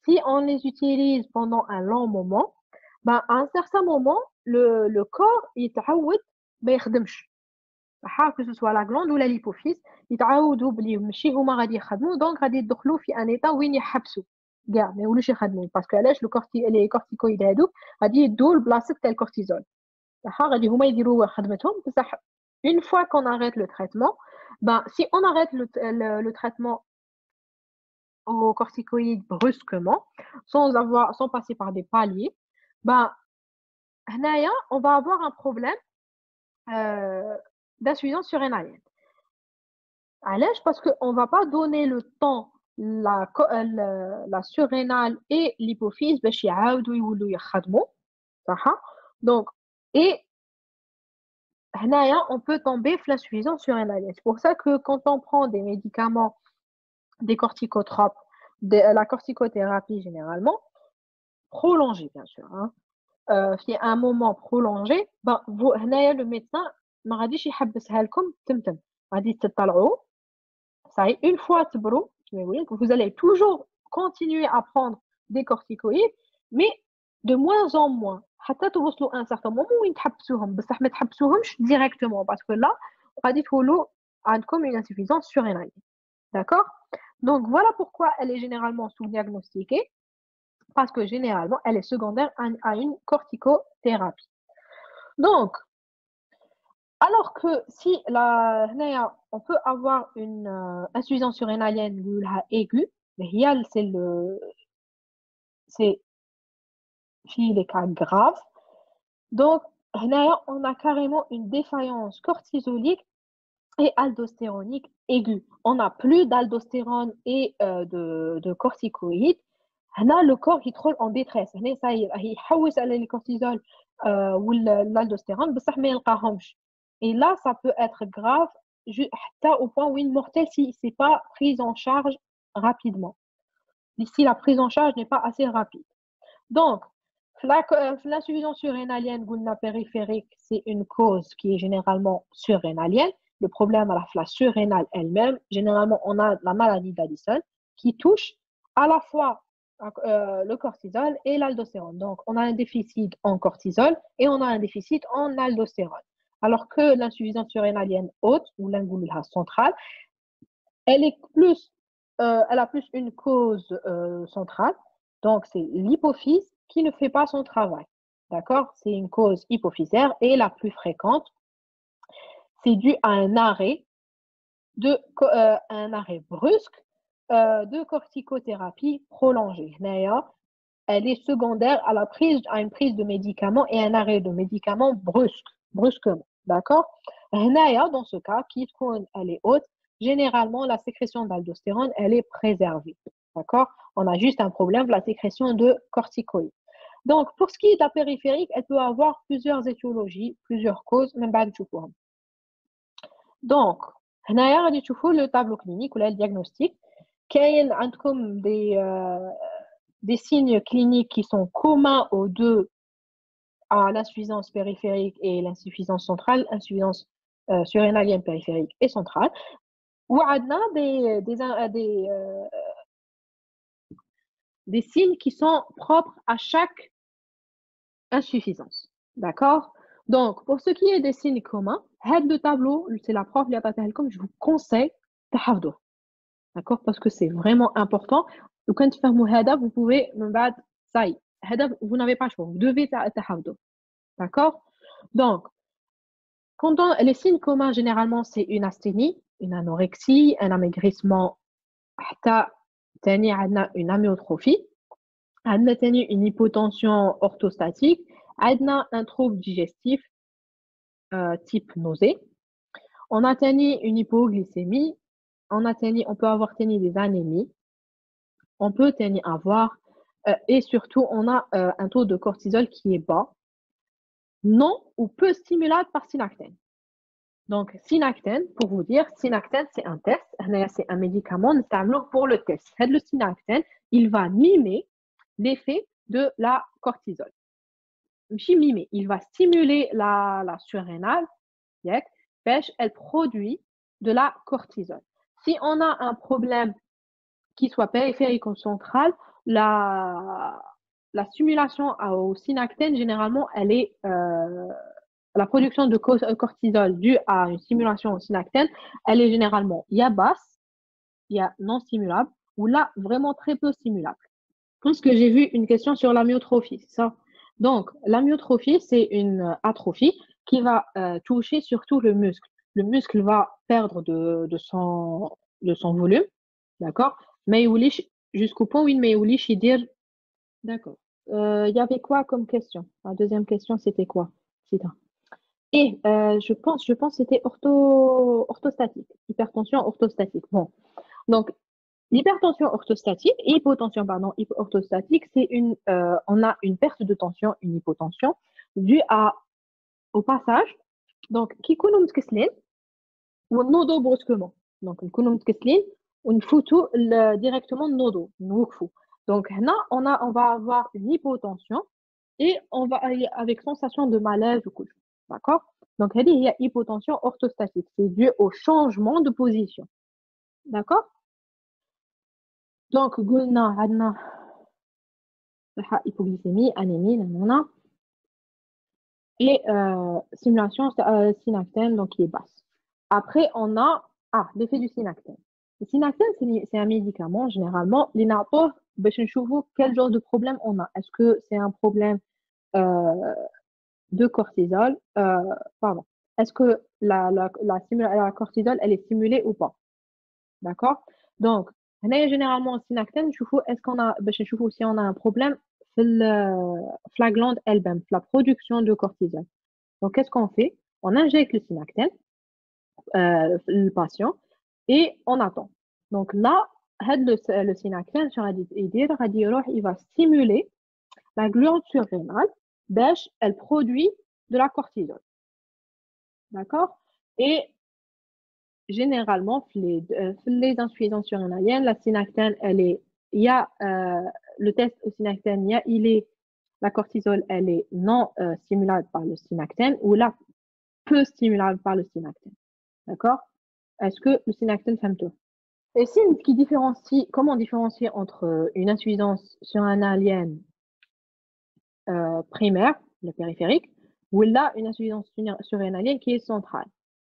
Si on les utilise pendant un long moment, ben, à un certain moment, le corps يتعود ما يخدمش. que ce soit la glande ou la l'hypophyse, يتعودوا بلي ماشي هما غادي يخدموا دونك غادي يدخلوا في ان ايتا وين يحبسوا كاع ما يولوش يخدموا باسكو علاش لي كورتيكويد هادوك غادي يدوا لبلاصه تاع الكورتيزول صح غادي هما يديروا خدمتهم بصح une fois qu'on arrête le traitement ben si on arrête le traitement aux corticoïdes brusquement sans passer par des paliers ben هنايا on va avoir un problème d'insuffisance surrénalienne. علاش؟ parce qu'on va pas donner le temps la surrénale et l'hypophyse باش يعاودوا يولوا يخدموا صح؟ donc et هنايا on peut tomber في l'insuffisance surrénalienne. C'est pour ça que quand on prend des médicaments, des corticotropes, la corticothérapie généralement, prolongée bien sûr, hein, في un moment prolongé, ben, هنايا le médecin ما غاديش يحبسها لكم تمتم غادي تطلعوا. Ça y est, une fois تبرو, vous allez toujours continuer à prendre des corticoïdes, mais de moins en moins. حتى توصلوا à un certain moment وين تحبسوهم بصح ما تحبسوهمش directement parce que là غادي تولوا عندكم une insuffisance surrénalienne. D'accord? Donc voilà pourquoi elle est généralement sous-diagnostiquée parce que généralement elle est secondaire à une corticothérapie. Donc alors que si on peut avoir une insuffisance surrénalienne aiguë, mais c'est les cas graves. Donc, on a carrément une défaillance cortisolique et aldostéronique aiguë. On n'a plus d'aldostérone et de corticoïdes. Le corps qui troll en détresse. Ça y est, il حوس على le cortisol ou l'aldostérone, بصح ما يلقاهمش. Et là, ça peut être grave حتى au point où il est mortel si c'est pas pris en charge rapidement. Si la prise en charge n'est pas assez rapide. Donc, l'insuffisance surrénalienne périphérique, c'est une cause qui est généralement surrénalienne. Le problème à la surrénale elle-même, généralement, on a la maladie d'Addison qui touche à la fois le cortisol et l'aldostérone. Donc, on a un déficit en cortisol et on a un déficit en aldostérone. Alors que l'insuffisance surrénalienne haute, ou l'ingulha centrale, elle a plus une cause centrale. Donc, c'est l'hypophyse qui ne fait pas son travail. D'accord? C'est une cause hypophysaire et la plus fréquente, c'est dû à un arrêt brusque de corticothérapie prolongée. D'ailleurs, elle est secondaire à une prise de médicaments et un arrêt de médicaments brusquement. D'accord? Dans ce cas, qui elle est haute, généralement, la sécrétion d'aldostérone, elle est préservée. D'accord? On a juste un problème de la sécrétion de corticoïdes. Donc, pour ce qui est de la périphérique, elle peut avoir plusieurs étiologies, plusieurs causes, même pas du tout. Donc, هنايا غادي تشوفوا le tableau clinique ou le diagnostic. كاين عندكم des signes cliniques qui sont communs aux deux, à l'insuffisance périphérique et l'insuffisance centrale, insuffisance surrénalienne périphérique et centrale. Ou des signes qui sont propres à chaque insuffisance. D'accord? Donc, pour ce qui est des signes communs, le tableau, c'est la prof, je vous conseille de حفظه. D'accord? Parce que c'est vraiment important. Donc, quand vous pouvez, ça y est, vous n'avez pas le choix, vous devez تحفظه. D'accord? Donc, les signes communs, généralement, c'est une asthénie, une anorexie, un amaigrissement, une amyotrophie, une hypotension orthostatique, un trouble digestif type nausée. On a une hypoglycémie, on peut avoir des anémies, on peut avoir, et surtout, on a un taux de cortisol qui est bas. non ou peu stimulable par synactène. Donc, synactène, pour vous dire, synactène, c'est un test, c'est un médicament pour le test. Le synactène, il va mimer l'effet de la cortisol. Mimer, il va stimuler la surrénale, elle produit de la cortisol. Si on a un problème qui soit périphérique ou central, la stimulation au synactène, généralement, elle est la production de cortisol due à une stimulation au synactène, elle est généralement il y a basse, il y a non stimulable, ou là, vraiment très peu stimulable. Je pense que j'ai vu une question sur l'amyotrophie, c'est ça. Donc, l'amyotrophie, c'est une atrophie qui va toucher surtout le muscle. Le muscle va perdre de son volume, d'accord? Mais jusqu'au point où il mais dire, d'accord. Il y avait quoi comme question? La deuxième question, c'était quoi? Et je pense que c'était orthostatique, hypertension orthostatique. Bon, donc l'hypertension orthostatique, hypotension, pardon, orthostatique, on a une perte de tension, une hypotension, due au passage, donc, qui كيكونوا متكسلين ونوضوا brusquement. Donc, نكونوا متكسلين ونفوتوا directement نوضوا نوقفوا. Donc, là, on va avoir une hypotension et on va aller avec sensation de malaise ou couche. D'accord? Donc, il y a hypotension orthostatique. C'est dû au changement de position. D'accord? Donc, قلنا عندنا hypoglycémie, anémie, nanana, et stimulation synactène, donc qui est basse. Après, on a l'effet du synactène. Le synactène, c'est un médicament, généralement, les napos, quel genre de problème on a. Est-ce que c'est un problème euh, de cortisol, pardon. Est-ce que la cortisol, elle est stimulée ou pas? D'accord? Donc, généralement, en synactène, est-ce qu'on a, si on a un problème la glande elle-même, la production de cortisol. Donc, qu'est-ce qu'on fait? On injecte le synactène, le patient, et on attend. Donc là, le synactène, il va stimuler la glande surrénale, elle produit de la cortisol. D'accord? Et généralement, les insuffisances surrénaliennes, la synactène, il y a le test au synactène, la cortisol, elle est non stimulable par le synactène ou là, peu stimulable par le synactène. D'accord? Est-ce que le synactène tout? Et comment différencier entre une insuffisance surrénalienne primaire, le périphérique, ou là, une insuffisance surrénalienne qui est centrale.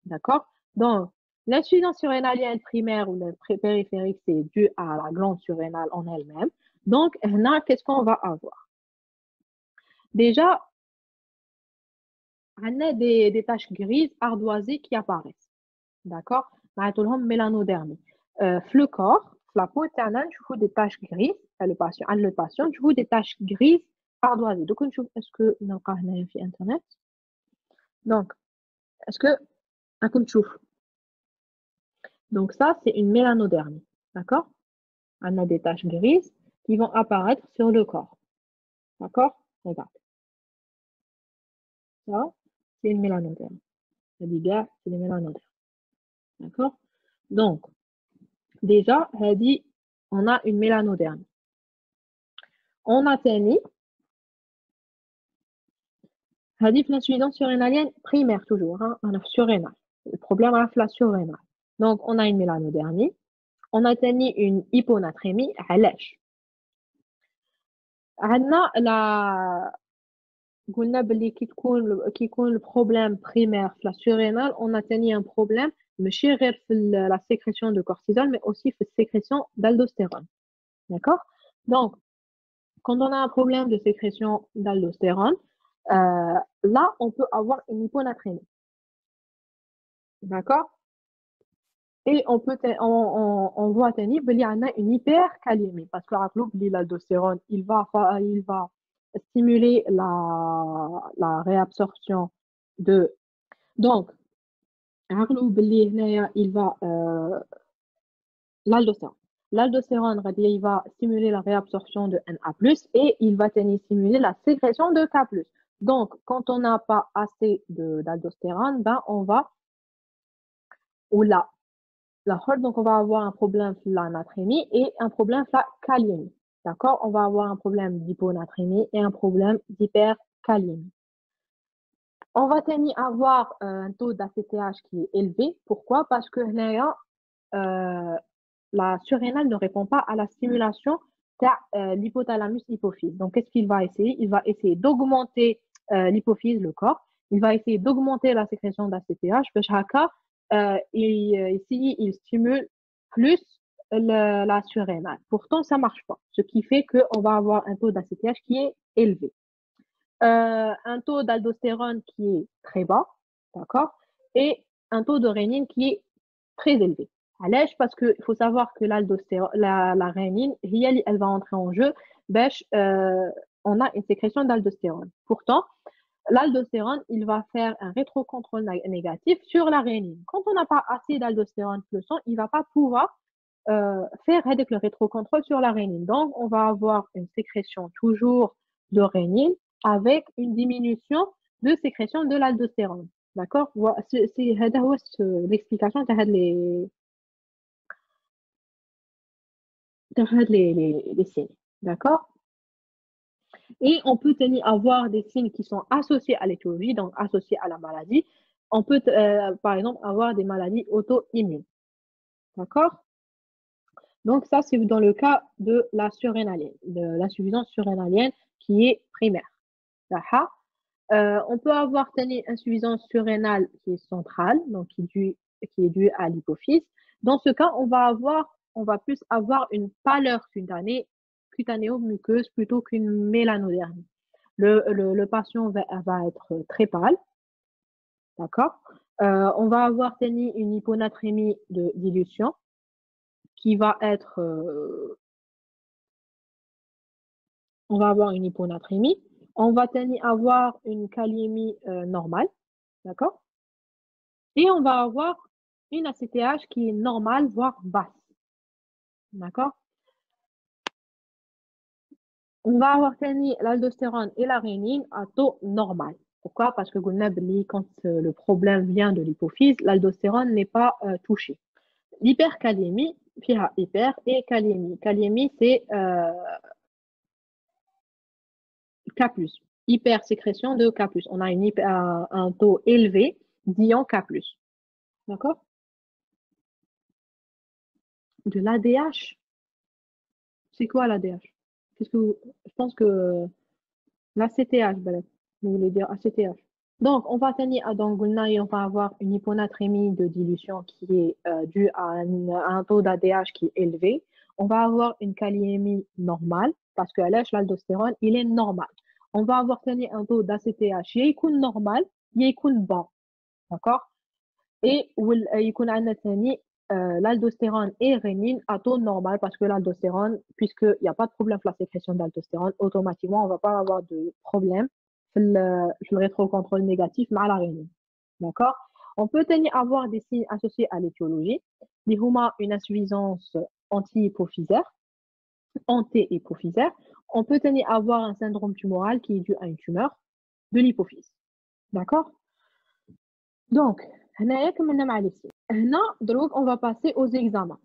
D'accord? Donc, l'insuffisance surrénalienne primaire ou le périphérique, c'est dû à la glande surrénale en elle-même. Donc, là, qu'est-ce qu'on va avoir? Déjà, on a des taches grises ardoisées qui apparaissent. D'accord? On mélanodermie. Le corps, la peau, je vois des taches grises, le patient, je vois des taches grises ardoisées. Donc, est-ce que nous avons sur Internet? Donc, est-ce que on donc ça, c'est une mélanodermie. D'accord? On a des taches grises qui vont apparaître sur le corps. D'accord? Regarde. Ça, c'est une mélanoderme. Ça dit bien, c'est une mélanoderme. D'accord? Donc, déjà, on a une mélanodermie. On a tenu l'insuffisance surrénalienne primaire toujours, hein, on a surrénal. Le problème avec la surrénale. Donc, on a une mélanodermie. On a tenu une hyponatrémie à l'âge. On a قلنا باللي كي يكون البروبليم بريمير في لا surrénale, on a tenu un problème ماشي غير في la sécrétion de cortisol mais aussi في sécrétion d'aldostérone. D'accord? Donc quand on a un problème de sécrétion d'aldostérone, là on peut avoir une hyponatrémie. D'accord? Et on voit tenir qu'il y a une hypercalémie parce que l'aldostérone il va stimuler la réabsorption de. Donc, il va l'aldostérone. L'aldostérone, il va stimuler la réabsorption de Na+, et il va stimuler la sécrétion de K+. Donc, quand on n'a pas assez d'aldostérone, ben, on va, ou donc on va avoir un problème de la natrémie et un problème de la kaliémie. D'accord? On va avoir un problème d'hyponatrémie et un problème d'hyperkaliémie. On va tenir à avoir un taux d'ACTH qui est élevé. Pourquoi? Parce que la surrénale ne répond pas à la stimulation de l'hypothalamus-hypophyse. Donc, qu'est-ce qu'il va essayer? Il va essayer d'augmenter l'hypophyse, le corps. Il va essayer d'augmenter la sécrétion d'ACTH. Ici, il stimule plus la surrénale. Pourtant, ça ne marche pas. Ce qui fait qu'on va avoir un taux d'ACTH qui est élevé. Un taux d'aldostérone qui est très bas, d'accord? Et un taux de rénine qui est très élevé. علاش parce que il faut savoir que la rénine elle va entrer en jeu on a une sécrétion d'aldostérone. Pourtant l'aldostérone il va faire un rétrocontrôle négatif sur la rénine. Quand on n'a pas assez d'aldostérone le sang, il va pas pouvoir faire avec le rétrocontrôle sur la rénine. Donc on va avoir une sécrétion toujours de rénine avec une diminution de sécrétion de l'aldostérone. D'accord? C'est l'explication de les signes. D'accord? Et on peut avoir des signes qui sont associés à l'étiologie, donc associés à la maladie. On peut, par exemple, avoir des maladies auto-immunes. D'accord? Donc, ça, c'est dans le cas de la surrénalienne, de l'insuffisance surrénalienne qui est primaire. On peut avoir une insuffisance surrénale qui est centrale, donc qui est due à l'hypophyse. Dans ce cas, on va plus avoir une pâleur cutanéo-muqueuse plutôt qu'une mélanodermie. Le patient va être très pâle, d'accord? On va avoir une hyponatrémie de dilution qui va être, on va avoir une hyponatrémie. On va avoir une kaliémie normale, d'accord? Et on va avoir une ACTH qui est normale, voire basse. D'accord? On va avoir l'aldostérone et la rénine à taux normal. Pourquoi? Parce que quand le problème vient de l'hypophyse, l'aldostérone n'est pas touchée. L'hyperkaliémie, hyper et kaliémie. Kaliémie, c'est K+. Hypersécrétion de K+. On a un taux élevé d'ion K+. D'accord? De l'ADH. C'est quoi l'ADH? Je pense que l'ACTH, vous voulez dire ACTH. Donc, on va on va avoir une hyponatrémie de dilution qui est due à un taux d'ADH qui est élevé. On va avoir une kaliémie normale parce que l'aldostérone, il est normal. On va avoir un taux d'ACTH, il est normal, il est bas. D'accord? Et il y a l'aldostérone et rénine à taux normal parce que l'aldostérone, puisqu'il n'y a pas de problème de la sécrétion d'aldostérone, automatiquement, on ne va pas avoir de problème sur le rétrocontrôle négatif mais à la rénine. D'accord? On peut avoir des signes associés à l'étiologie. Il y a une insuffisance anti-hypophysaire. On peut avoir un syndrome tumoral qui est dû à une tumeur de l'hypophyse. D'accord? Donc, on va passer aux examens.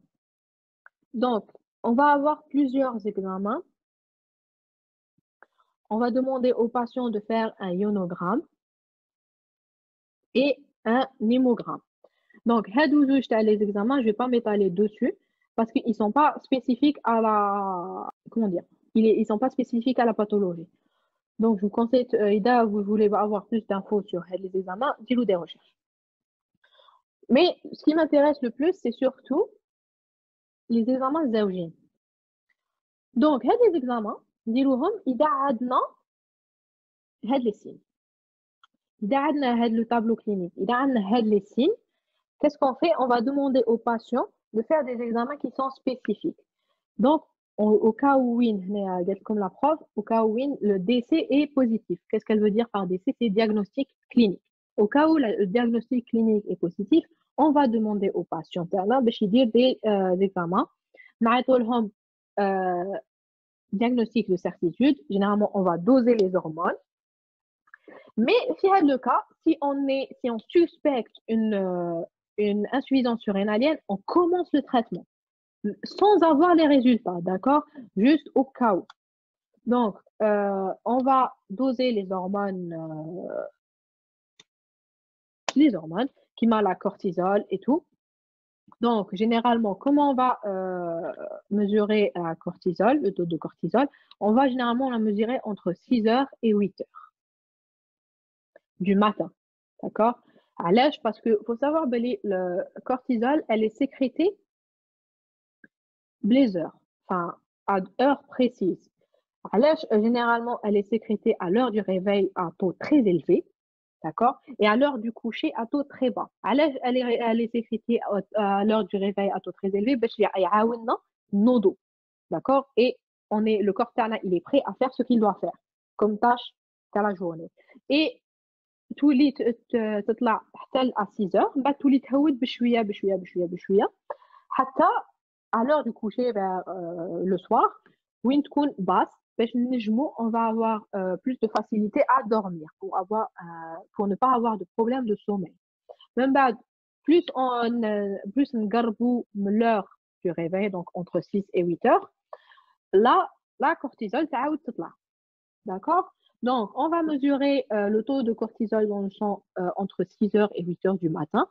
Donc, on va avoir plusieurs examens. On va demander aux patients de faire un ionogramme et un hémogramme. Donc, les examens, je ne vais pas m'étaler dessus parce qu'ils ne sont pas spécifiques à la, comment dire, ils sont pas spécifiques à la pathologie. Donc, je vous conseille, Ida, vous voulez avoir plus d'infos sur les examens, dites-nous des recherches. Mais ce qui m'intéresse le plus, c'est surtout les examens زوجين. Donc, هاد les examens نديروهم إذا عندنا هاد les signes. إذا عندنا هاد le tableau clinique, إذا عندنا هاد les signes, qu'est-ce qu'on fait? On va demander aux patients de faire des examens qui sont spécifiques. Donc, au cas où comme la preuve, au cas où le décès est positif. Qu'est-ce qu'elle veut dire par décès? C'est diagnostic clinique. Au cas où le diagnostic clinique est positif, on va demander aux patients de des examens. Diagnostic de certitude, généralement, on va doser les hormones. Mais si le cas, si on suspecte une insuffisance surrénalienne, on commence le traitement sans avoir les résultats, d'accord? Juste au cas où. Donc, on va doser les hormones qui m'a la cortisol et tout. Donc, généralement, comment on va mesurer la cortisol, le taux de cortisol? On va généralement la mesurer entre 6 heures et 8 heures du matin. D'accord? À l'âge, parce qu'il faut savoir, le cortisol, elle est sécrétée heures, enfin, à heure précise. À l'âge, généralement, elle est sécrétée à l'heure du réveil à taux très élevé. D'accord? Et à l'heure du coucher, à taux très bas. Elle est sécrétée à l'heure du réveil à taux très élevé, باش يعاوننا نوضو. D'accord? Et le corps تاعنا, il est prêt à faire ce qu'il doit faire, comme tâche dans la journée. Et تولي تطلع حتى à 6 heures, بعد تولي تهود بشوية بشوية بشوية بشوية حتى à l'heure du coucher vers le soir, وين تكون basse, باش نجمو, on va avoir plus de facilité à dormir pour ne pas avoir de problème de sommeil. Même بعد, plus نقربوا من l'heure du réveil, donc entre 6 et 8 heures, là, la cortisol تعاود تطلع. D'accord? Donc, on va mesurer le taux de cortisol dans le sang entre 6 heures et 8 heures du matin.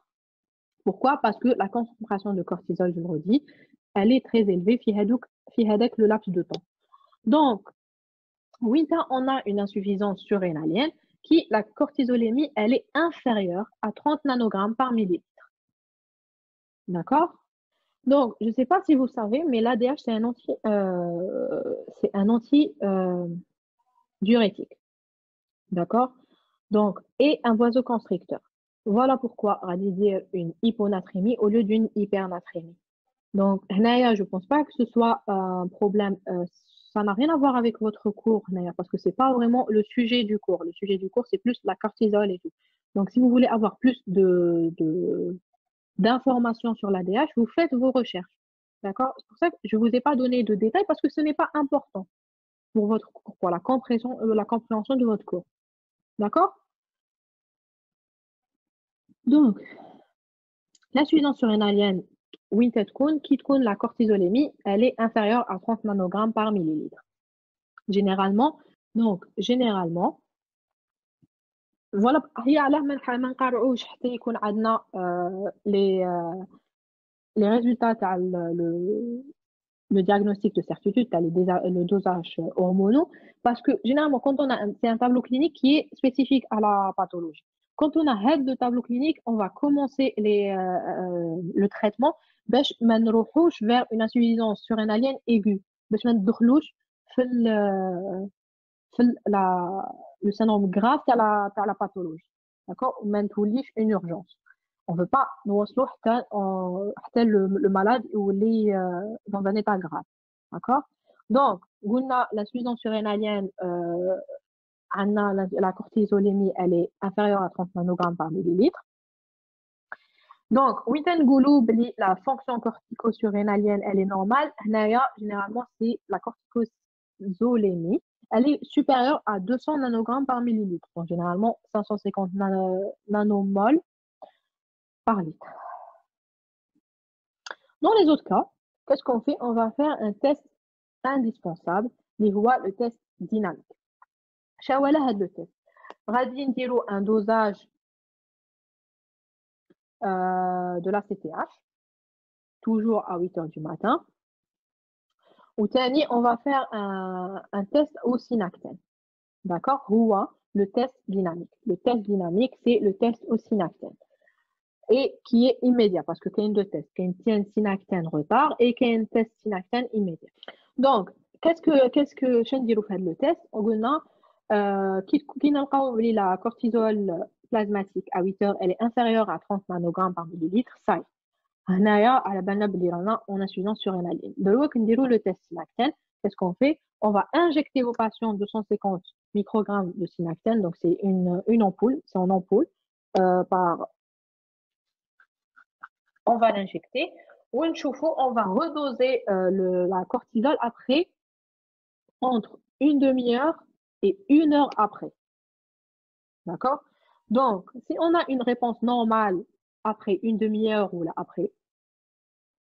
Pourquoi? Parce que la concentration de cortisol, je le redis, elle est très élevée avec le laps de temps. Donc, oui, on a une insuffisance surrénalienne qui, la cortisolémie, elle est inférieure à 30 nanogrammes par millilitre. D'accord? Donc, je ne sais pas si vous savez, mais l'ADH, c'est un anti-diurétique. D'accord? Donc, et un vasoconstricteur. Voilà pourquoi on va dire une hyponatrémie au lieu d'une hypernatrémie. Donc, je ne pense pas que ce soit un problème. Ça n'a rien à voir avec votre cours, parce que ce n'est pas vraiment le sujet du cours. Le sujet du cours, c'est plus la cortisol et tout. Donc, si vous voulez avoir plus d'informations sur l'ADH, vous faites vos recherches. D'accord? C'est pour ça que je ne vous ai pas donné de détails parce que ce n'est pas important pour votre cours, pour la compréhension de votre cours. D'accord? Donc, l'insuffisance surrénalienne, qui تكون la cortisolémie, elle est inférieure à 30 nanogrammes par millilitre. Généralement, voilà, هي علاه ما نقرعوش حتى يكون عندنا les résultats تاع le diagnostic de certitude, le dosage hormonaux, parce que généralement, c'est un tableau clinique qui est spécifique à la pathologie. Quand on a le tableau clinique, on va commencer le traitement باش ما نروحوش vers une insuffisance surrénalienne aiguë, باش ما ندخلوش في le syndrome grave de la pathologie. D'accord? Ou même une urgence. On ne veut pas nous le malade ou dans un état grave. D'accord? Donc, on a l'insuffisance surrénalienne, la cortisolémie, elle est inférieure à 30 nanogrammes par millilitre. Donc, la fonction cortico-surrénalienne, elle est normale. Généralement, c'est la corticosolémie. Elle est supérieure à 200 nanogrammes par millilitre. Donc, généralement, 550 nanomoles par litre. Dans les autres cas, qu'est-ce qu'on fait? On va faire un test indispensable, le test dynamique. Le test. غادي نديرو un dosage de la CTH, toujours à 8 heures du matin. Ou tani, on va faire un test au synactène. D'accord? Le test dynamique. Le test dynamique, c'est le test au synactène. Et qui est immédiat, parce que il y a deux tests. Il y a un synactène retard et il y a un test synactène immédiat. Donc, qu'est-ce que je vais dire le test? On a la cortisol plasmatique à 8 heures, elle est inférieure à 30 nanogrammes par millilitre. Ça, on a insuffisance surrénalienne. Donc, on dit le test synactène. Qu'est-ce qu'on fait? On va injecter vos patients 250 microgrammes de synactène. Donc, c'est une ampoule. C'est en ampoule on va l'injecter. On va redoser la cortisol après, entre une demi-heure et 1 heure après. D'accord? Donc, si on a une réponse normale après une demi-heure ou là, après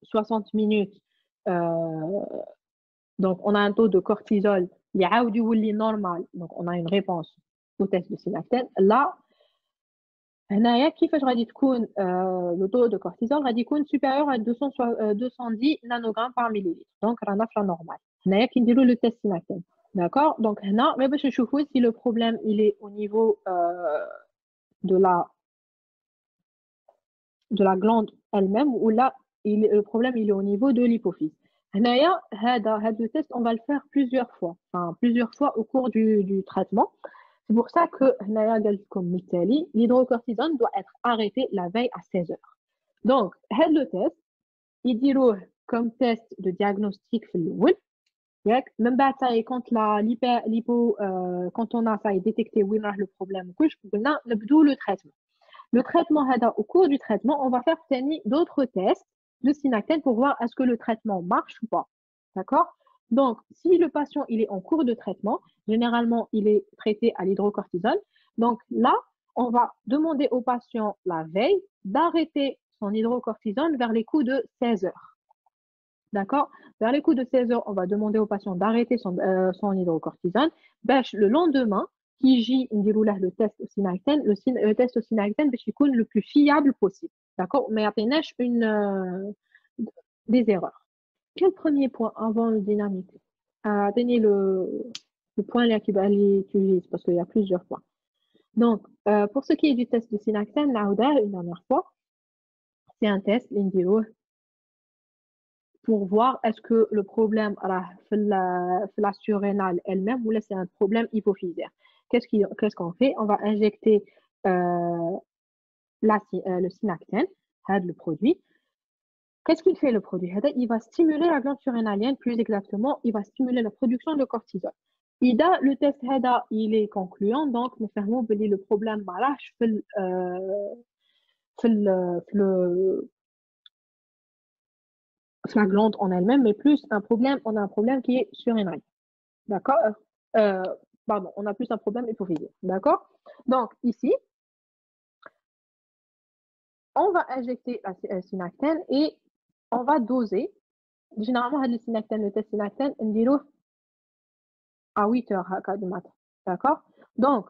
60 minutes, euh, donc on a un taux de cortisol qui est normal, donc on a une réponse au test de synactène. Là, هنايا كيفاش غادي تكون لو طو دو كورتيزول غادي يكون supérieur à 210 نانوغرام par millilitre دونك رانا في لا نورمال هنايا كي نديرو لو تيست سيناكتين داكور دونك هنا غير باش نشوفو si le problème il est au niveau de la glande elle-même ou là le problème il est au niveau de l'hypophyse هنايا هذا le test on va le faire plusieurs fois au cours du traitement. C'est pour ça que l'hydrocortisone doit être arrêté la veille à 16 heures. Donc, le test, il dit comme test de diagnostic même quand on a ça et détecté le problème, le traitement. Le traitement, au cours du traitement, on va faire d'autres tests de synactène pour voir est-ce que le traitement marche ou pas. D'accord? Donc, si le patient il est en cours de traitement, généralement il est traité à l'hydrocortisone. Donc là, on va demander au patient la veille d'arrêter son hydrocortisone vers les coups de 16 heures. D'accord? Vers les coups de 16 heures, on va demander au patient d'arrêter son hydrocortisone. Le lendemain, qui j'ai le test au synactène, le test au synactène, le plus fiable possible. D'accord? Mais il y a des erreurs. Quel premier point avant le dynamique? Tenez le point là qui va aller utiliser parce qu'il y a plusieurs points. Donc, pour ce qui est du test de synactène, là, une dernière fois, c'est un test, l'indiro, pour voir est-ce que le problème la surrénale elle-même ou là c'est un problème hypophysaire. Qu'est-ce qu'on fait? On va injecter le synactène, le produit. Qu'est-ce qu'il fait le produit? Il va stimuler la glande surrénalienne, plus exactement, il va stimuler la production de cortisol. Le test il est concluant, donc nous fermons le problème la glande en elle-même, mais plus on a un problème qui est surrénal. D'accord? Pardon, on a plus un problème hypophysaire. D'accord? Donc, ici, on va injecter la synactène et on va doser. Généralement, le test synactène, on dit à 8 heures du matin. D'accord? Donc,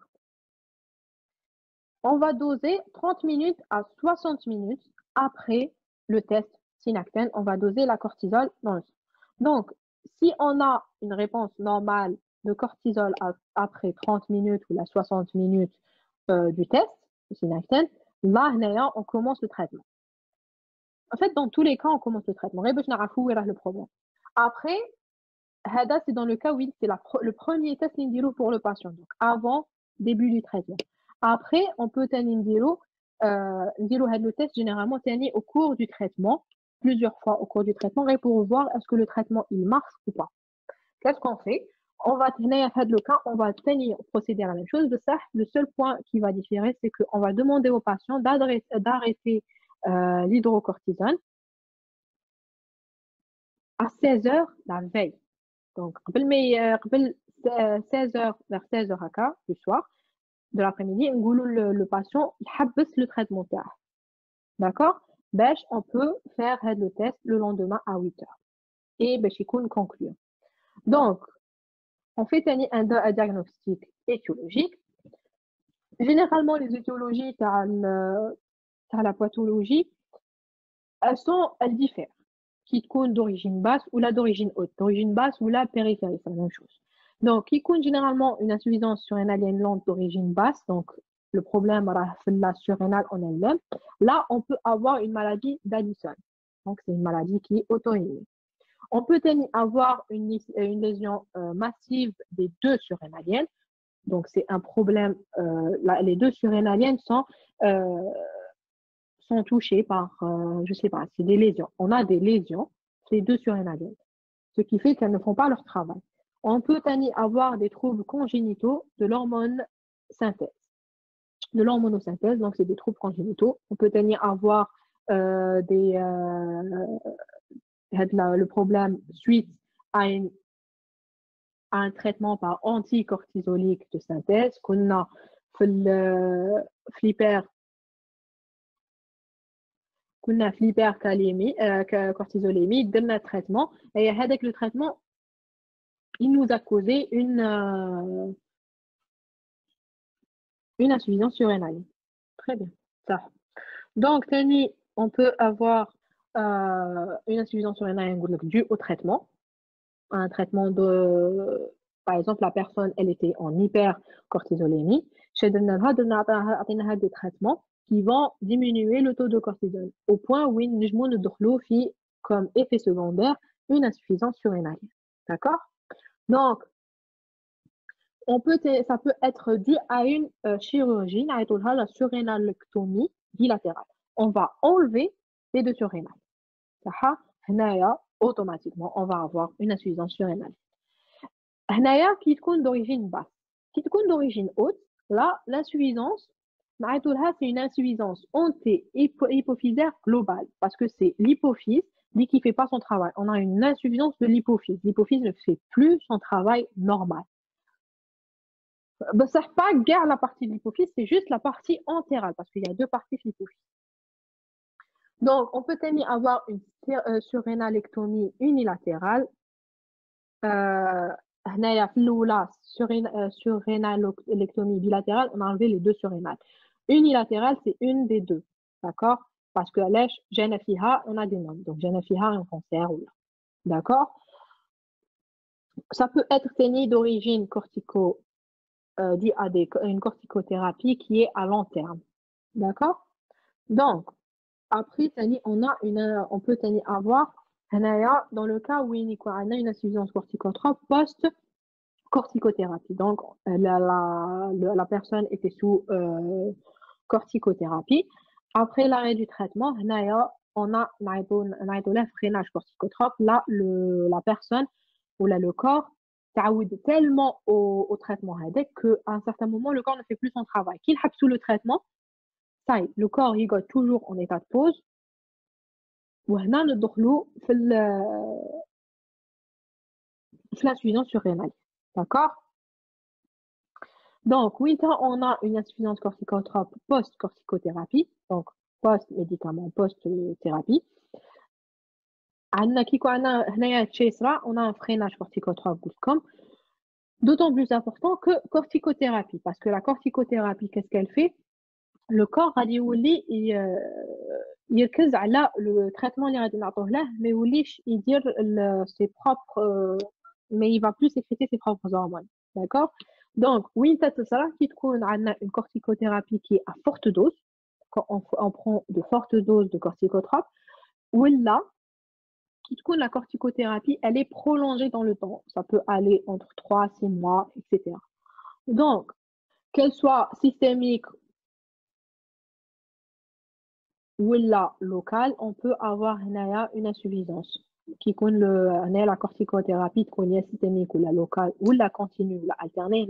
on va doser 30 minutes à 60 minutes après le test synactène. On va doser la cortisol dans le sang. Donc, si on a une réponse normale de cortisol après 30 minutes ou la 60 minutes du test synactène, là, on commence le traitement. En fait, dans tous les cas, on commence le traitement. Le problème. Après, c'est dans le cas où c'est le premier test pour le patient, donc avant début du traitement. Après, on peut le test généralement au cours du traitement, plusieurs fois au cours du traitement, pour voir est-ce que le traitement il marche ou pas. Qu'est-ce qu'on fait? On va procéder à la même chose. Le seul point qui va différer, c'est qu'on va demander au patient d'arrêter l'hydrocortisone à 16 heures la veille. Donc, 16 heures, vers 16 heures du soir, de l'après-midi, le patient il le traitement. D'accord? On peut faire le test le lendemain à 8 heures. Et il conclure. Donc, on fait un diagnostic étiologique. Généralement, les étiologies à la pathologie, elles diffèrent. Qui compte d'origine basse ou la d'origine haute. D'origine basse ou la périphérie, c'est la même chose. Donc, qui compte généralement une insuffisance surrénalienne lente d'origine basse, donc le problème la surrénale en elle-même. Là, on peut avoir une maladie d'Addison. Donc, c'est une maladie qui est auto-immune. On peut avoir une lésion massive des deux surrénaliennes. Donc, c'est un problème. Les deux surrénaliennes sont touchées par, je sais pas, c'est des lésions. On a des lésions, les deux surrénaliennes, ce qui fait qu'elles ne font pas leur travail. On peut avoir des troubles congénitaux de l'hormone synthèse. De l'hormonosynthèse, donc c'est des troubles congénitaux. On peut avoir le problème suite à un traitement par anticortisolique de synthèse, qu'on a في l'hyper كنا في l'hypercalémie cortisolémie درنا traitement et هذاك le traitement il nous a causé une insuffisance surrénale. Très bien, ça. Donc, Tani, on peut avoir une insuffisance surrénale due au traitement. Un traitement de, par exemple, la personne, elle était en hypercortisolémie. Chez des traitements qui vont diminuer le taux de cortisol au point où il y comme effet secondaire une insuffisance surrénale. D'accord? Donc, ça peut être dû à une chirurgie, la surrénalectomie bilatérale. On va enlever les deux surrénales. Automatiquement, on va avoir une insuffisance surrénale. Qui est d'origine basse. Qui est d'origine haute, là, l'insuffisance, c'est une insuffisance hypophysaire globale, parce que c'est l'hypophyse qui ne fait pas son travail. On a une insuffisance de l'hypophyse. L'hypophyse ne fait plus son travail normal. Ça n'est pas guère la partie de l'hypophyse, c'est juste la partie antérale, parce qu'il y a deux parties de l'hypophyse. Donc, on peut avoir une surrénalectomie unilatérale. Surrénalectomie bilatérale, on a enlevé les deux surrénales. Unilatérale, c'est une des deux, d'accord? Parce que la Genefiha, on a des noms. Donc, Genefiha, un cancer, d'accord? Ça peut être d'origine dû à une corticothérapie qui est à long terme. D'accord? Donc, après, on peut avoir dans le cas où il y a une insuffisance corticotrope post-corticothérapie. Donc, la personne était sous corticothérapie. Après l'arrêt du traitement, on a un freinage corticotrope. Là, la personne ou là, le corps تعود tellement au traitement qu'à un certain moment, le corps ne fait plus son travail. Qu'il a sous le traitement, ça y est, le corps il est toujours en état de pause. وهنا ندخلوا في l'insuffisance surrénale. D'accord? Donc, oui, on a une insuffisance corticotrope post-corticothérapie, donc post-médicament, post-thérapie. On a un freinage corticotrope comme d'autant plus important que corticothérapie, parce que la corticothérapie, qu'est-ce qu'elle fait? Le corps a dit il يركز على le traitement اللي غادي نعطوه له ما يوليش يدير ses propres mais il va plus sécréter ses propres hormones. D'accord? Donc, oui, ça qui تكون عندنا une corticothérapie qui est à forte dose, quand on prend de fortes doses de corticotropes, ou là, qui تكون la corticothérapie, elle est prolongée dans le temps. Ça peut aller entre 3 à 6 mois, etc. Donc, qu'elle soit systémique ou là locale, on peut avoir une insuffisance. Qui compte la corticothérapie systémique ou la locale ou la continue ou la alternée,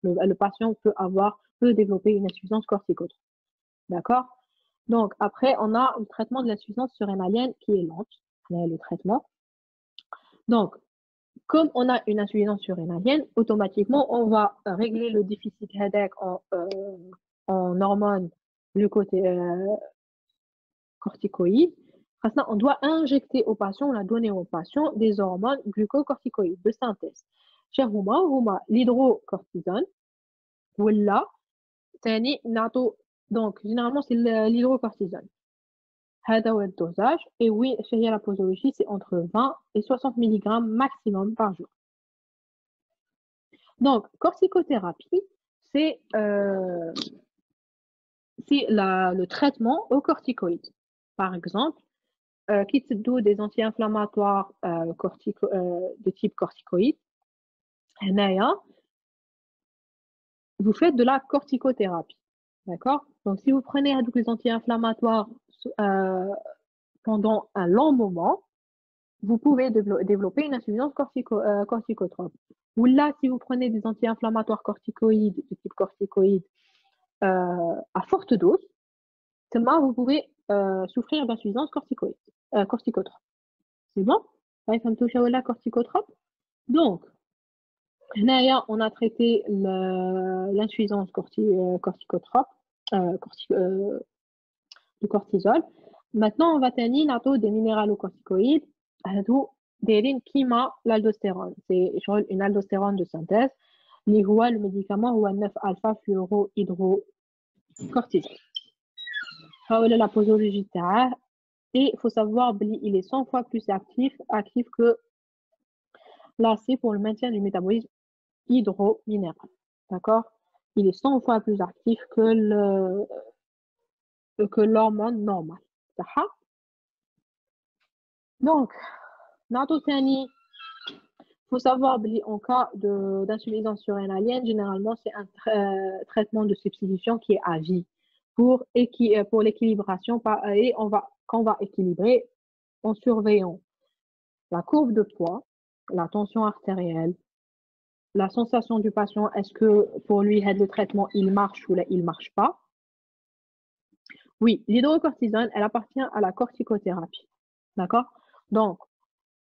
le patient peut développer une insuffisance corticotrope. D'accord? Donc, après, on a le traitement de l'insuffisance surrénalienne qui est lente. Le traitement. Donc, comme on a une insuffisance surrénalienne, automatiquement, on va régler le déficit headache en hormones corticoïdes. On doit injecter au patient, on a donné au patient des hormones glucocorticoïdes de synthèse. Chez l'hydrocortisone, voilà, donc généralement c'est l'hydrocortisone. Le dosage, et oui, chez la posologie, c'est entre 20 et 60 mg maximum par jour. Donc, corticothérapie, c'est le traitement aux corticoïdes. Par exemple, qui te donne des anti-inflammatoires de type corticoïde. Vous faites de la corticothérapie. D'accord? Donc, si vous prenez des anti-inflammatoires pendant un long moment, vous pouvez développer une insuffisance corticotrope. Ou là, si vous prenez des anti-inflammatoires corticoïdes de type corticoïde à forte dose, vous pouvez souffrir d'insuffisance corticotrope. C'est bon? Vous avez la corticotrope? Donc, هنايا on a traité l'insuffisance corticotrope, du cortisol. Maintenant, on va tenir des minéralocorticoïdes هادو دايرين كيما l'aldostérone. C'est une aldostérone de synthèse. اللي هو le médicament هو 9 alpha fluorohydrocortisone. هاولا la posologie تاعه. Et il faut savoir qu'il est 100 fois plus actif que l'AC pour le maintien du métabolisme hydrominéral. D'accord? Il est 100 fois plus actif que l'hormone normale. D'accord? Donc, il faut savoir qu'en cas d'insuffisance surrénalienne, généralement, c'est un traitement de substitution qui est à vie pour l'équilibration. Et qu'on va équilibrer en surveillant la courbe de poids, la tension artérielle, la sensation du patient, est-ce que pour lui, le traitement, il marche ou il ne marche pas. Oui, l'hydrocortisone, elle appartient à la corticothérapie. D'accord? Donc,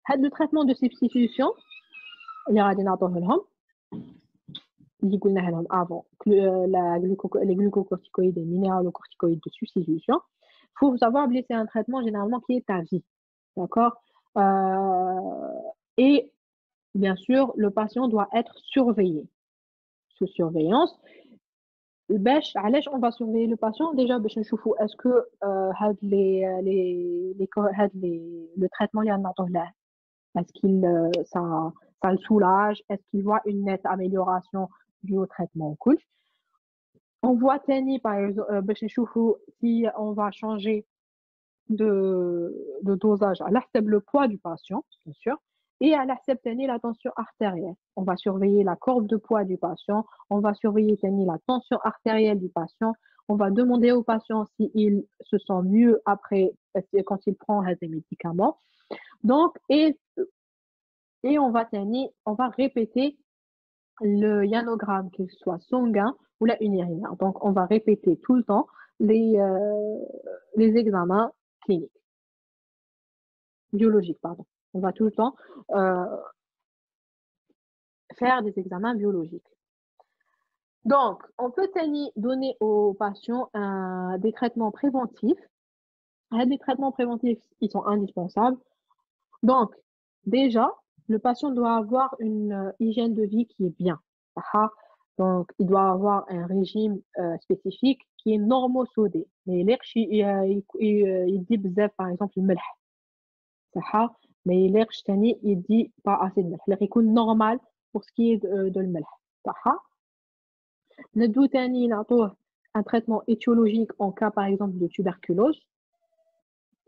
le traitement de substitution, il y a des avant les glucocorticoïdes et minéralocorticoïdes de substitution. Il faut savoir que c'est un traitement généralement qui est à vie. D'accord? Et bien sûr, le patient doit être surveillé, sous surveillance. On va surveiller le patient déjà est-ce que le traitement est-ce qu'il ça le soulage, est-ce qu'il voit une nette amélioration due au traitement cool. On voit par exemple si on va changer de dosage à le poids du patient, bien sûr, et à l'accepter la tension artérielle. On va surveiller la courbe de poids du patient, on va surveiller la tension artérielle du patient, on va demander au patient s'il se sent mieux après quand il prend des médicaments. Donc, et on va répéter le yanogramme, qu'il soit sanguin ou la urinaire. Donc, on va répéter tout le temps les examens cliniques. Biologiques, pardon. On va tout le temps faire des examens biologiques. Donc, on peut donner aux patients des traitements préventifs. Les traitements préventifs, ils sont indispensables. Donc, déjà, le patient doit avoir une hygiène de vie qui est bien. Donc, il doit avoir un régime spécifique qui est normosodé. Mais il dit par exemple le melh. Mais il dit pas assez de melh. Il est normal pour ce qui est de le melh. ندو تاني نعطوه un traitement étiologique en cas par exemple de tuberculose.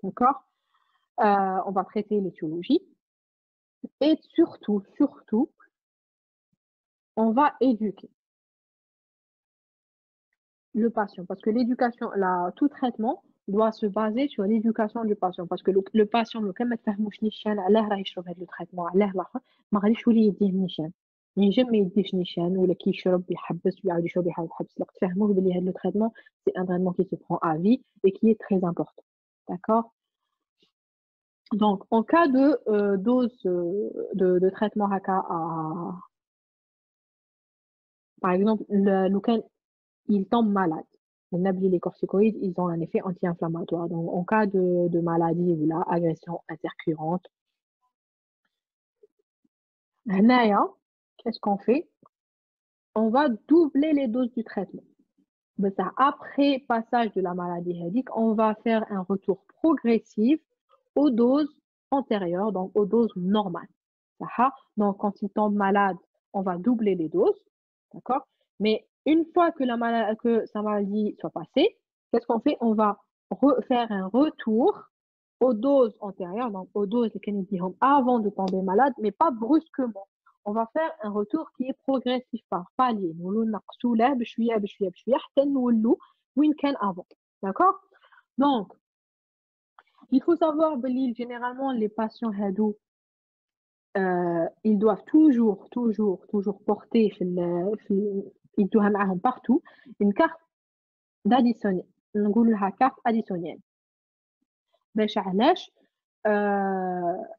D'accord? On va traiter l'étiologie. Et surtout, on va éduquer le patient. Parce que l'éducation, tout traitement doit se baser sur l'éducation du patient. Parce que le patient, quand il فهموش نيشان علاه راه يشرب هذا التريتمون علاه الاخر ما غاديش يولي يديه نيشان. يعني جا ما يديش نيشان ولا كيشرب يحبس ويعاود يشرب يحاول يحبس لك تفهموه بلي هذا التريتمون سي ان traitement qui se prend à vie et qui est très important. D'accord? Donc, en cas de dose de traitement HACA par exemple, il tombe malade. Les corticoïdes, ils ont un effet anti-inflammatoire. Donc, en cas de maladie ou la agression intercurrente, qu'est-ce qu'on fait? On va doubler les doses du traitement. Après passage de la maladie hédique, on va faire un retour progressif aux doses antérieures, donc aux doses normales. Donc, quand il tombe malade, on va doubler les doses. D'accord? Mais une fois que sa maladie soit passée, qu'est-ce qu'on fait? On va faire un retour aux doses antérieures, donc aux doses avant de tomber malade, mais pas brusquement. On va faire un retour qui est progressif par palier. Avant. D'accord? Donc, il faut savoir que généralement, les patients hadou, ils doivent toujours porter ils doivent معاهم partout une carte d'additionnel. نقول لها carte additionnelle. باش علاش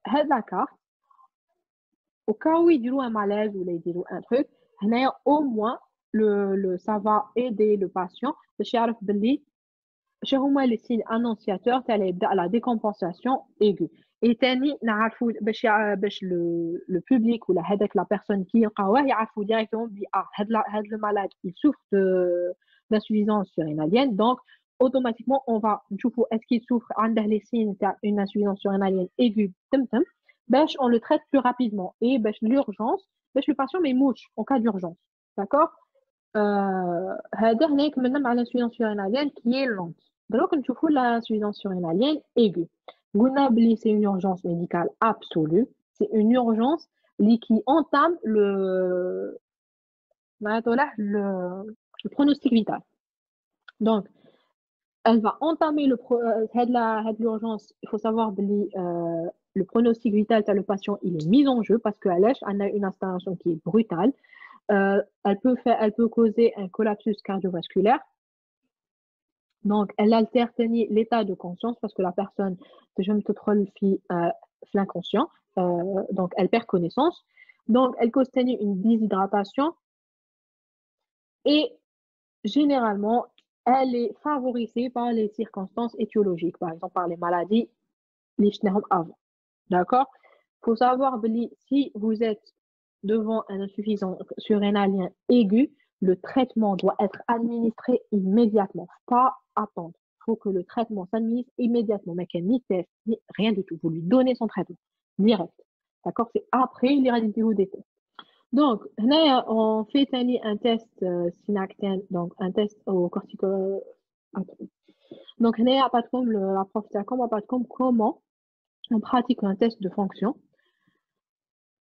هاد لا carte au cas où ils diront un malaise ou ils diront un truc, au moins ça va aider le patient باش يعرف باللي شنو هما les signes annonciateurs تاع يبدا la décompensation aiguë. Et تاني نعرفوا باش le public ولا هذاك la personne qui يلقاوه يعرفوا directement بلي هاد le malade il souffre d'insuffisance surrénalienne, donc automatiquement on va نشوفوا est-ce qu'il souffre عنده les signes تاع une insuffisance surrénalienne aiguë تمتم باش on le traite plus rapidement et باش l'urgence باش le patient ما يموتش en cas d'urgence. D'accord. هذا هناك كملنا مع l'insuffisance surrénalienne qui est lente. Donc نشوفوا l'insuffisance surrénalienne aiguë. قلنا بلي c'est une urgence médicale absolue, c'est une urgence qui entame le pronostic vital. Donc elle va entamer l'urgence. Il faut savoir que le pronostic vital de le patient il est mis en jeu parce qu'à l'âge, on a une installation qui est brutale. Elle peut causer un collapsus cardiovasculaire. Donc, elle altère l'état de conscience parce que la personne, je me trouve l'inconscient, donc elle perd connaissance. Donc, elle cause une déshydratation et généralement, elle est favorisée par les circonstances étiologiques, par exemple par les maladies avant. D'accord. Il faut savoir que si vous êtes devant un insuffisant surrénalien aigu, le traitement doit être administré immédiatement, pas attendre. Il faut que le traitement s'administre immédiatement, mais qu'il n'y ait ni test, ni rien du tout. Vous lui donnez son traitement direct. D'accord. C'est après l'irradiation des tests. Donc, on fait un test synactène, donc un test au cortico. Donc, la prof comment on pratique un test de fonction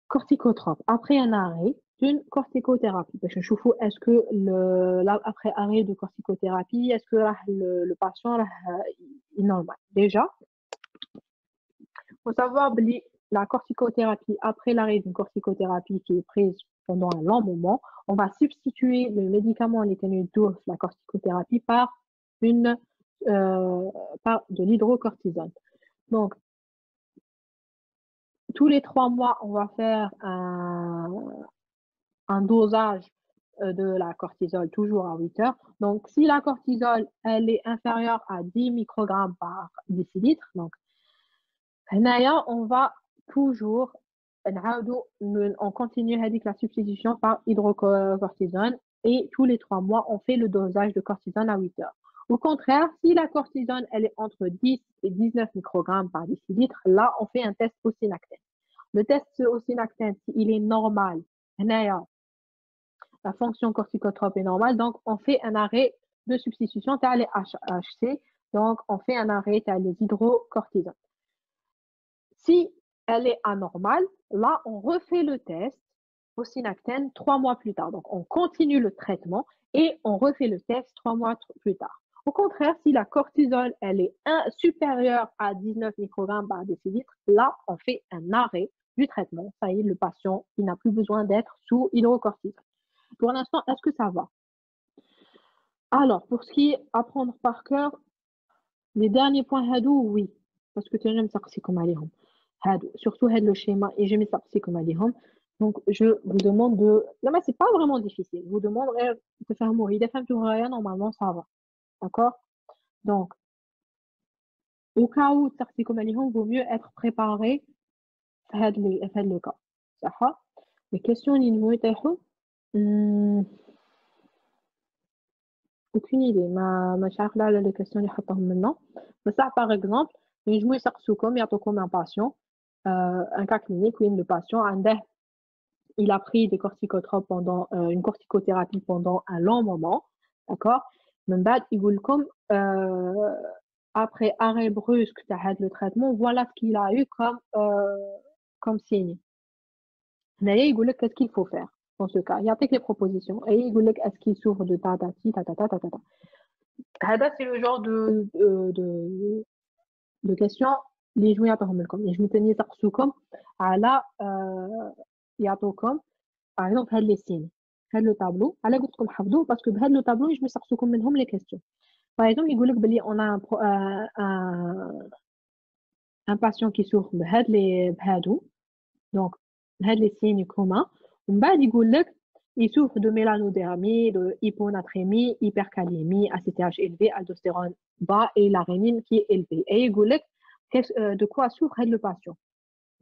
corticotrope après un arrêt d'une corticothérapie. Parce que je trouve est-ce que après arrêt de corticothérapie, est-ce que le patient est normal. Déjà, il faut savoir que la corticothérapie, après l'arrêt d'une corticothérapie qui est prise pendant un long moment, on va substituer le médicament les tenues douces, la corticothérapie, par de l'hydrocortisone. Donc, tous les 3 mois, on va faire un dosage de la cortisol toujours à 8 heures. Donc, si la cortisol elle est inférieure à 10 microgrammes par décilitre, donc, on va toujours on continue avec la substitution par hydrocortisone et tous les 3 mois, on fait le dosage de cortisone à 8 heures. Au contraire, si la cortisone elle est entre 10 et 19 microgrammes par décilitre, là, on fait un test au synactène. Le test au synactène, s'il est normal, la fonction corticotrope est normale, donc on fait un arrêt de substitution, tu as les HHC, donc on fait un arrêt, tu as les hydrocortisones. Si elle est anormale, là on refait le test au synactène 3 mois plus tard. Donc on continue le traitement et on refait le test 3 mois plus tard. Au contraire, si la cortisol elle est supérieure à 19 microgrammes par décilitre, là on fait un arrêt du traitement. Ça y est, le patient il n'a plus besoin d'être sous hydrocortisone. Pour l'instant, est-ce que ça va? Alors, pour ce qui est apprendre par cœur, les derniers points hadou, oui. Parce que tu aimes ça comme aléhom. Surtout le schéma et j'aime ça comme aléhom. Donc, je vous demande de. Non, mais c'est pas vraiment difficile. Je vous demande de faire mourir. De faire rien, normalement, ça va. D'accord? Donc, au cas où ça comme aléhom, vaut mieux être préparé. Fait le cas. Ça va? Les questions, niveau aucune idée. ما عارف لا les questions اللي حطهم maintenant. بصح par exemple, ينجموا يسقسوكم يعطوكم un patient, un cas clinique où le patient il a pris des corticotropes pendant une corticothérapie pendant un long moment, d'accord? من بعد يقول لكم après arrêt brusque تاع le traitement, voilà ce qu'il a eu comme signe. هنايا يقول لك qu'est-ce qu'il faut faire dans ce cas. Il y a les propositions et il dit est-ce qu'il souffre de ta. C'est le genre de questions اللي يجمو يعطوهم لكم يجمو تاني يسقسوكم على يعطوكم par exemple هاد لي سين هاد لو طابلو على قلت لكم حفظوه باسكو بهاد لو طابلو يجمو يسقسوكم منهم لي كيسيون par exemple يقول لك بلي on a un patient qui souffre بهادو donc هاد les signes communs ومن بعد يقول لك il souffre de mélanodéramie, de hyponatrémie, hypercalémie, ACTH élevé, aldostérone bas et la rénine qui est élevée. Et يقول لك de quoi souffre le patient.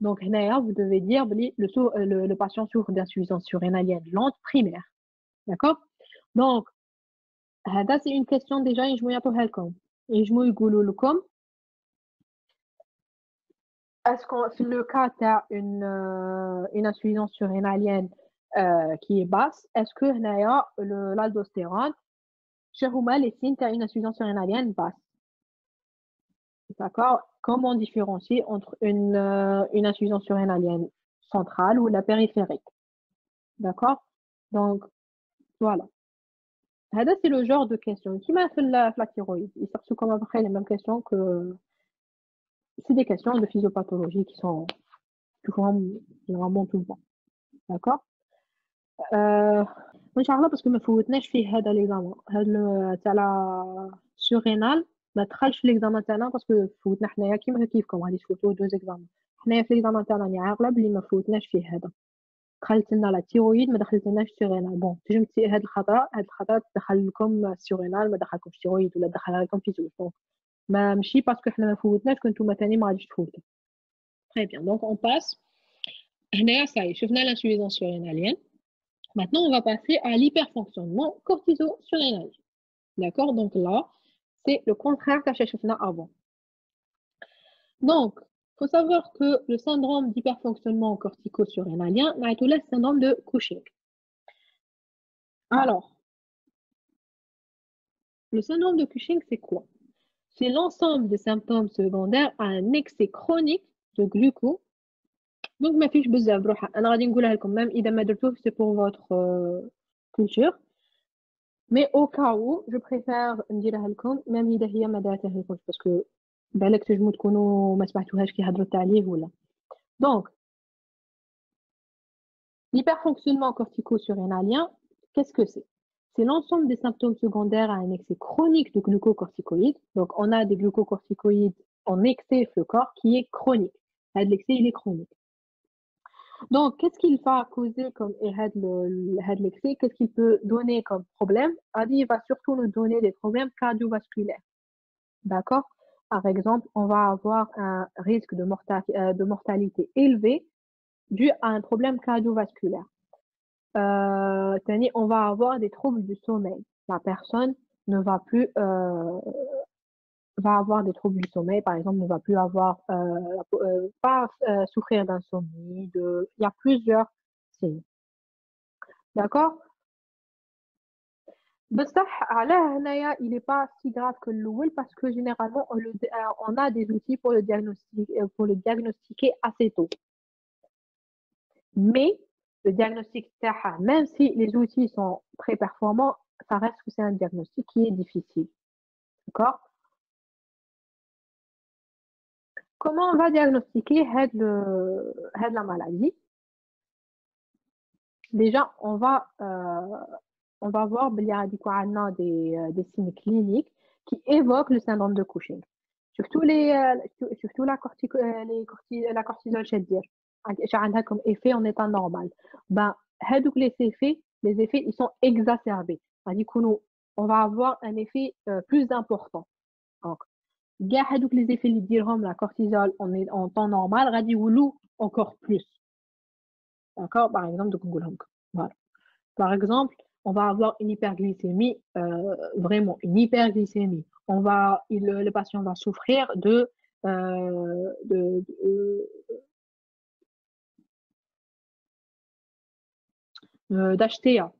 Donc, هنايا, vous devez dire le patient souffre d'insuffisance surrénalienne lente primaire. D'accord? Donc, c'est une question déjà ينجموا يعطوها لكم. ينجموا يقولوا لكم est-ce que في le cas tu as une insuffisance surrénalienne qui est basse, est-ce que هنايا l'aldostérone chez هما les signes tu as une insuffisance surrénalienne basse. D'accord? Comment différencier entre une insuffisance surrénalienne centrale ou la périphérique? D'accord? Donc, voilà. C'est le genre de questions qui m'a fait la thyroïde. Ils sortent comme à peu près les mêmes questions que. C'est des questions de physiopathologie qui sont généralement tout le temps. D'accord? مش عارفة parce que ما فوتناش فيه هذا l'examen. هذا تاع la surrénale ما دخلش في l'examen تاعنا parce que فوتنا حنايا كيما كيفكم غادي تفوتوا 2 examens. حنايا في l'examen تاعنا راني عاقلة بلي ما فوتناش فيه هذا. دخلت لنا لا تيرويد ما دخلتلناش سيرينال بون تنجم هاد الخطرات تدخل لكم سيرينال ما دخلكمش تيرويد ولا دخلها لكم فيزيو دونك ما ماشي باسكو حنا ما فوتناش كنتو ثاني ما غاديش تفوتوا. Très bien, donc on passe. هنايا صاي شفنا l'insuffisance surrénalienne. Maintenant on va passer à l'hyperfonctionnement cortiso-surrénalien. D'accord? Donc là, c'est le contraire que j'ai شفنا avant. Donc, il faut savoir que le syndrome d'hyperfonctionnement cortico-surrénalien est le syndrome de Cushing. Alors, le syndrome de Cushing, c'est quoi? C'est l'ensemble des symptômes secondaires à un excès chronique de glucose. Donc, ma fiche بزاف بروحها أنا غادي نقولها لكم même إذا ما درتوش c'est pour votre culture. Mais au cas où, je préfère نديرها لكم même إذا هي ما دارتها لكمش parce que بالك تنجموا تكونوا ما سمعتوهاش كي هضرت عليه ولا. Donc, l'hyperfonctionnement cortico-surrénalien, qu'est-ce que c'est? C'est l'ensemble des symptômes secondaires à un excès chronique de glucocorticoïdes. Donc, on a des glucocorticoïdes en excès le corps qui est chronique. L'excès, il est chronique. Donc, qu'est-ce qu'il va causer comme l'excès? Qu'est-ce qu'il peut donner comme problème? Il va surtout nous donner des problèmes cardiovasculaires. D'accord? Par exemple, on va avoir un risque de mortalité élevé dû à un problème cardiovasculaire. On va avoir des troubles du sommeil. La personne ne va plus va avoir des troubles du sommeil, par exemple, ne va plus avoir pas souffrir d'insomnie. Il y a plusieurs signes. D'accord? Il n'est pas si grave que l'ouïe parce que généralement on a des outils pour le diagnostiquer assez tôt. Mais le diagnostic même si les outils sont très performants, ça reste que c'est un diagnostic qui est difficile. D'accord? Comment on va diagnostiquer la maladie? Déjà, on va voir des signes cliniques qui évoquent le syndrome de Cushing. Surtout la cortisol chez dire. Comme effet en état normal. Ben, les effets, ils sont exacerbés. On va avoir un effet plus important. Donc, les effets la cortisol en temps normal, encore plus. D'accord? Par exemple, voilà. Par exemple, on va avoir une hyperglycémie, vraiment une hyperglycémie. Le patient va souffrir d'HTA,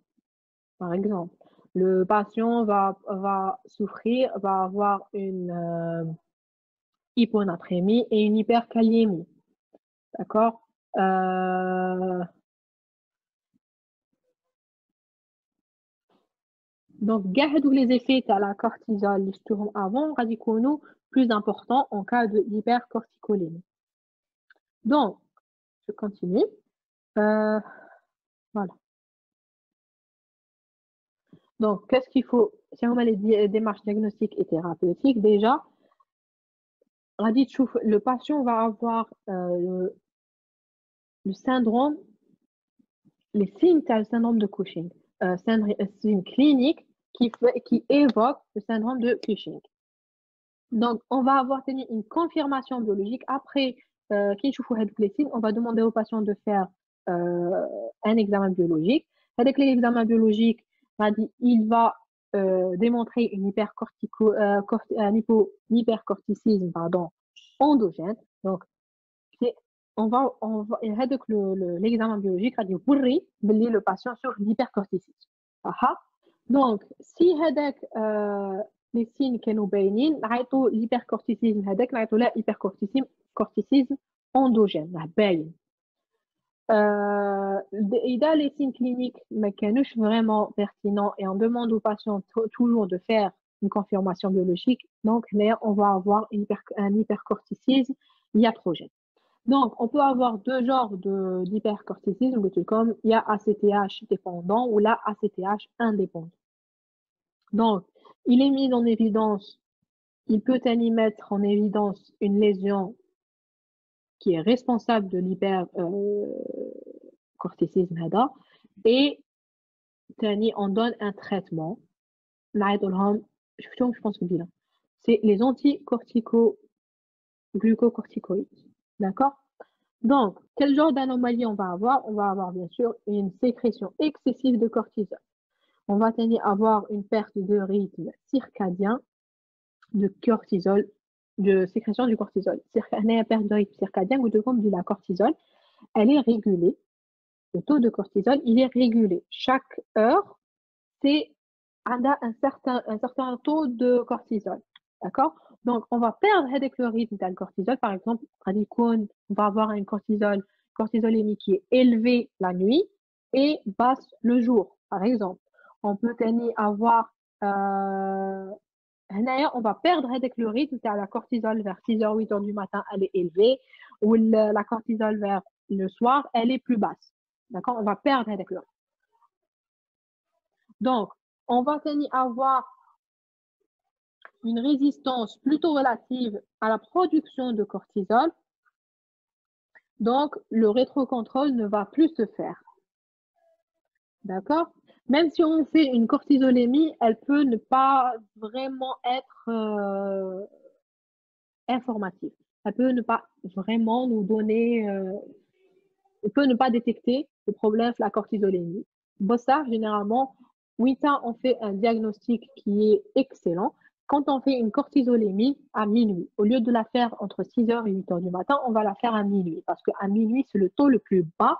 par exemple. Le patient va souffrir, va avoir une hyponatrémie et une hyperkaliémie. D'accord? Donc, les effets à la cortisol, les tournent avant, radicaux plus importants en cas de hypercorticolémie. Donc, je continue. Voilà. Donc, qu'est-ce qu'il faut? Si on a les démarches diagnostiques et thérapeutiques, déjà, le patient va avoir le syndrome, les signes du syndrome de Cushing. C'est une clinique qui évoque le syndrome de Cushing. Donc, on va avoir tenu une confirmation biologique. Après, les signes, on va demander au patient de faire un examen biologique. Avec l'examen biologique, il va démontrer un hypercorticisme endogène. Donc, avec l'examen biologique, il va dire le patient sur l'hypercorticisme. Donc, si les signes qui nous bénissent, l'hypercorticisme, l'hypercorticisme endogène. إذا les signes cliniques ne sont vraiment pertinents et on demande aux patients toujours de faire une confirmation biologique, donc là, on va avoir un hypercorticisme iatrogène. Donc, on peut avoir deux genres d'hypercorticisme, comme il y a ACTH dépendant ou là ACTH indépendant. Donc, il est mis en évidence, il peut mettre en évidence une lésion qui est responsable de l'hypercorticisme et on donne un traitement. Je pense que bien. C'est les anticortico-glucocorticoïdes. D'accord? Donc, quel genre d'anomalie on va avoir? On va avoir bien sûr une sécrétion excessive de cortisol. On va avoir une perte de rythme circadien de cortisol, de sécrétion du cortisol. La perte de rythme circadien ou de comme la cortisol, elle est régulée. Le taux de cortisol, il est régulé. Chaque heure, c'est un certain taux de cortisol. D'accord? Donc, on va perdre avec le rythme du cortisol. Par exemple, on va avoir un cortisolémie qui est élevé la nuit et basse le jour, par exemple. On peut avoir on va perdre avec le rythme, la cortisol vers 6h, 8h du matin, elle est élevée, ou la cortisol vers le soir, elle est plus basse. D'accord? On va perdre avec le rythme. Donc, on va avoir une résistance plutôt relative à la production de cortisol. Donc, le rétrocontrôle ne va plus se faire. D'accord? Même si on fait une cortisolémie, elle peut ne pas vraiment être informative. Elle peut ne pas vraiment nous donner, elle peut ne pas détecter le problème, la cortisolémie. Bon, ça, généralement, oui, on fait un diagnostic qui est excellent. Quand on fait une cortisolémie à minuit, au lieu de la faire entre 6h et 8h du matin, on va la faire à minuit. Parce qu'à minuit, c'est le taux le plus bas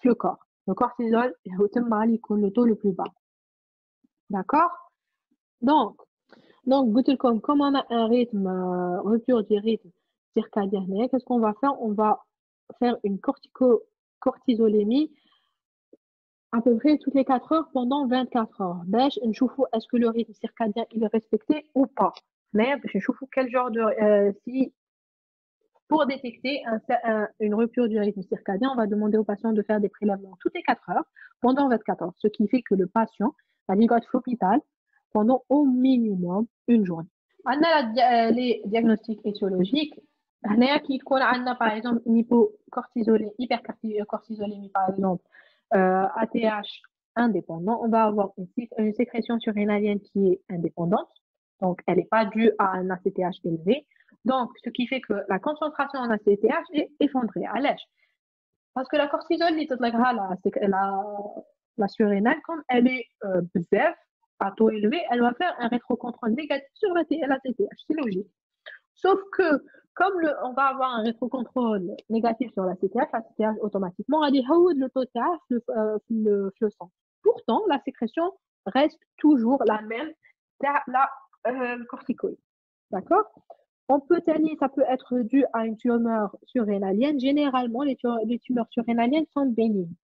sur le corps. Le cortisol, c'est le taux le plus bas. D'accord? Donc, comme on a un rythme, rupture du rythme circadien, qu'est-ce qu'on va faire? On va faire une cortisolémie à peu près toutes les 4 heures pendant 24 heures. Est-ce que le rythme circadien il est respecté ou pas? Mais quel genre de si pour détecter une rupture du rythme circadien, on va demander au patient de faire des prélèvements toutes les 4 heures pendant 24 heures, ce qui fait que le patient va aller à l'hôpital pendant au minimum une journée. On a les diagnostics étiologiques. Qui par exemple une hypercortisolémie par exemple, ATH indépendant, on va avoir une sécrétion surrénalienne qui est indépendante, donc elle n'est pas due à un ACTH élevé, donc ce qui fait que la concentration en ACTH est effondrée, à l'âge. Parce que la cortisol, la surrénale, comme elle est bzef, à taux élevé, elle va faire un rétrocontrôle négatif sur la CTH, c'est logique. Sauf que, comme on va avoir un rétrocontrôle négatif sur la CTH automatiquement, a dit le taux de le sang. Pourtant, la sécrétion reste toujours la même, la corticoïde. D'accord? Ça peut être dû à une tumeur surrénalienne. Généralement, les tumeurs surrénaliennes sont bénignes.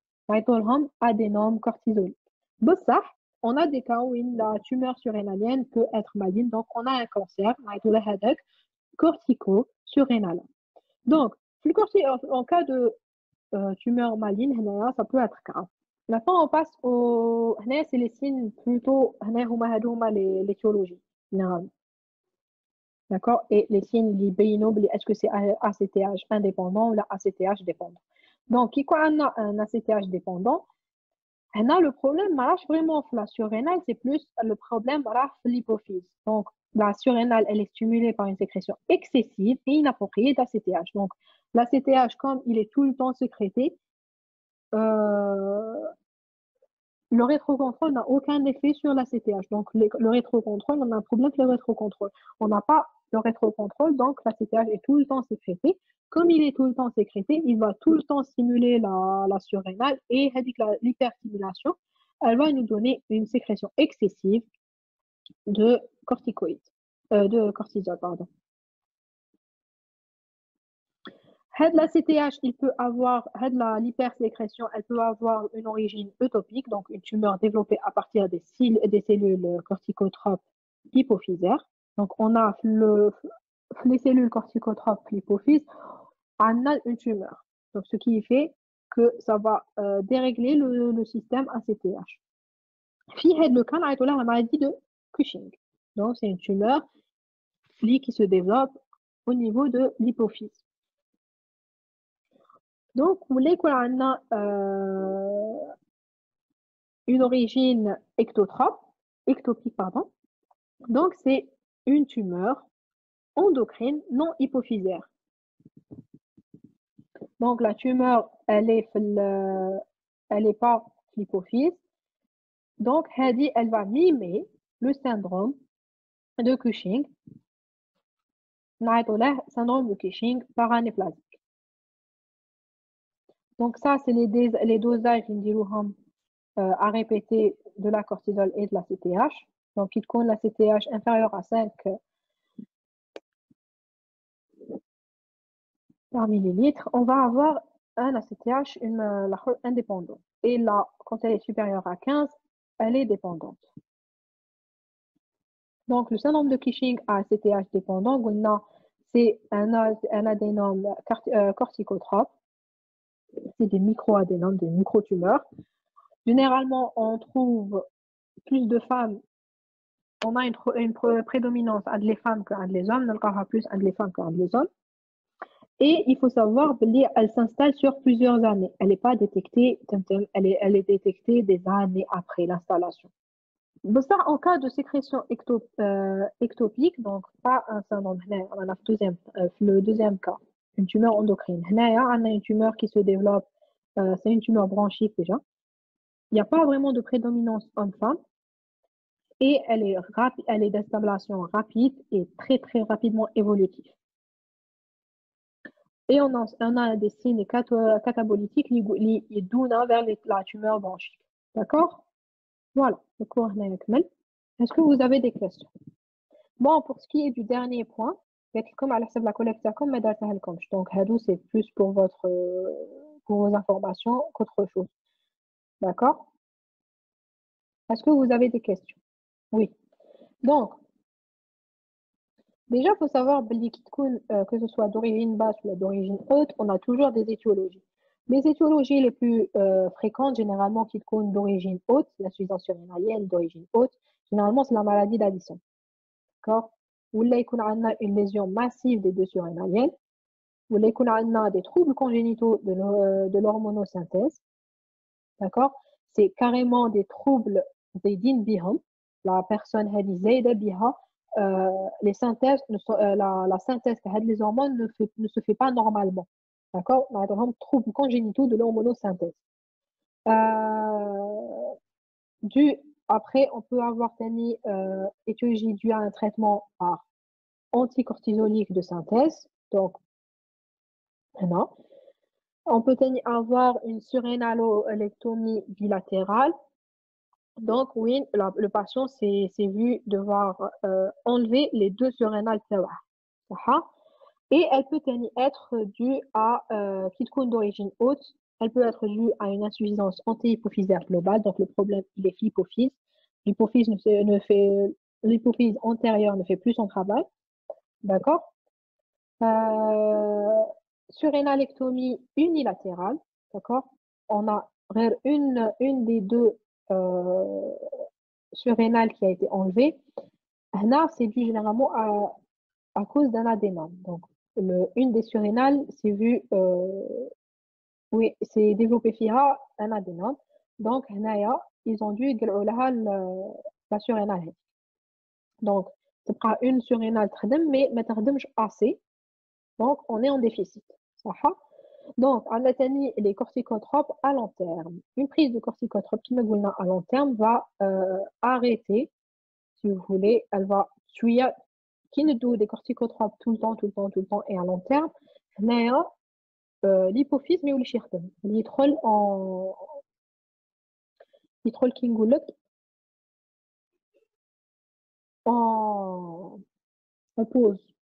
Adénome cortisolique. Ça, on a des cas où la tumeur surrénalienne peut être maligne. Donc, on a un cancer, cortico-surrénal. Donc, en cas de tumeur maligne, ça peut être grave. Maintenant, on passe au. C'est les signes plutôt. L'étiologie, généralement. D'accord? Et les signes libéinobles, est-ce que c'est ACTH indépendant ou la ACTH dépendant? Donc, quand on a un ACTH dépendant, on a le problème, marche vraiment la surrénale, c'est plus le problème marche l'hypophyse. Donc, la surrénale, elle est stimulée par une sécrétion excessive et inappropriée d'ACTH. Donc, l'ACTH, comme il est tout le temps sécrété, euh, le rétrocontrôle n'a aucun effet sur l'ACTH. Donc, le rétrocontrôle, on a un problème avec le rétrocontrôle. On n'a pas le rétrocontrôle, donc l'ACTH est tout le temps sécrété. Comme il est tout le temps sécrété, il va tout le temps stimuler la surrénale et l'hyperstimulation, elle va nous donner une sécrétion excessive de corticoïdes, de cortisol, pardon. La CTH, il peut avoir, l'hypersécrétion, elle peut avoir une origine eutopique, donc une tumeur développée à partir des cellules corticotropes hypophysaires. Donc, on a les cellules corticotropes l'hypophyse, on a une tumeur. Donc, ce qui fait que ça va dérégler le système ACTH. Puis, le cas, on a la maladie de Cushing. Donc, c'est une tumeur qui se développe au niveau de l'hypophyse. Donc, vous voulez qu'on a une origine ectopique, pardon. Donc, c'est une tumeur endocrine non hypophysaire. Donc, la tumeur, elle est pas l'hypophyse. Donc, elle va mimer le syndrome de Cushing. Syndrome de Cushing paranéplasique. Donc, ça, c'est les dosages à répéter de la cortisol et de la CTH. Donc, il compte la CTH inférieure à 5 par millilitre. On va avoir un ACTH indépendant. Et là, quand elle est supérieure à 15, elle est dépendante. Donc, le syndrome de Cushing à ACTH dépendant, c'est un adénome corticotrope. C'est des micro-adénomes, des micro-tumeurs. Généralement, on trouve plus de femmes. On a une prédominance entre les femmes qu'entre les hommes. On aura plus entre les femmes qu'entre les hommes. Et il faut savoir qu'elle s'installe sur plusieurs années. Elle n'est pas détectée, elle est détectée des années après l'installation. Ça, en cas de sécrétion ectopique, donc pas un syndrome, on a le deuxième cas, une tumeur endocrine. On a une tumeur qui se développe, c'est une tumeur bronchique déjà. Il n'y a pas vraiment de prédominance homme-femme et elle est d'installation rapide et très très rapidement évolutive. Et on a des signes catabolytiques qui douent vers la tumeur bronchique. D'accord? Voilà, le cours est. Est-ce que vous avez des questions? Bon, pour ce qui est du dernier point, comme à la collecte, comme donc, c'est plus pour vos informations qu'autre chose. D'accord? Est-ce que vous avez des questions? Oui. Donc, déjà, il faut savoir que ce soit d'origine basse ou d'origine haute, on a toujours des étiologies. Les étiologies les plus fréquentes, généralement, qui sont d'origine haute, l'insuffisance surrénalienne d'origine haute, généralement, c'est la maladie d'Addison. D'accord? Ou là, il y a une lésion massive des deux surrénaliennes. Ou là, il y a des troubles congénitaux de l'hormonosynthèse. D'accord? C'est carrément des troubles des bihom. La personne a dit biha. Les synthèses la synthèse des hormones ne se fait pas normalement. D'accord? On a des troubles congénitaux de l'hormonosynthèse. Après, on peut avoir une étiologie due à un traitement par anticortisolique de synthèse. Donc, non. On peut avoir une surrénalectomie bilatérale. Donc, oui, le patient s'est vu devoir enlever les deux surrénales. Et elle peut être due à d'origine haute. Elle peut être due à une insuffisance anti-hypophysaire globale. Donc, le problème, il est l'hypophyse. L'hypophyse antérieure ne fait plus son travail. D'accord? Surrénalectomie unilatérale. D'accord? On a une des deux surrénales qui a été enlevée. Là, c'est dû généralement à cause d'un adénome. Donc, une des surrénales s'est vue, oui, c'est développé فيها un adénome. Donc هنايا ils ont dû يقلعوا لها la surrénale هذيك. Donc تبقى une surrénale تخدم mais ما تخدمش assez. Donc on est en déficit. صح؟ Donc عندنا تاني les corticotropes à long terme. Une prise de corticotrope كيما قلنا à long terme va arrêter, si vous voulez, elle va شوية كي ندو des corticotropes tout le temps et à long terme هنايا l'hypophyse ما يوليش يخدم يدخل كي نقول لك en pause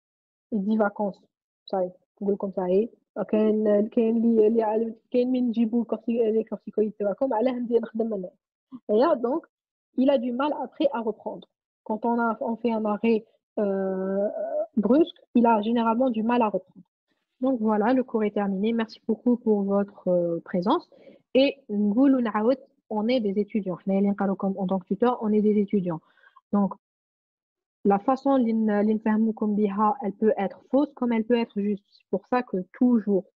il dit vacances صاي نقول لكم صاي كاين اللي عالم كاين من نجيبوا لي كورتيكويد تبعكم علاه ندير نخدم انا et donc il a du mal après à reprendre quand on fait un arrêt brusque il a généralement du mal à reprendre. Donc voilà, le cours est terminé. Merci beaucoup pour votre présence. Et نقولوا نعاود, on est des étudiants. حنا اللي نقراو comme en tant que tuteur, on est des étudiants. Donc la façon اللي نفهموكم بها, elle peut être fausse comme elle peut être juste. C'est pour ça que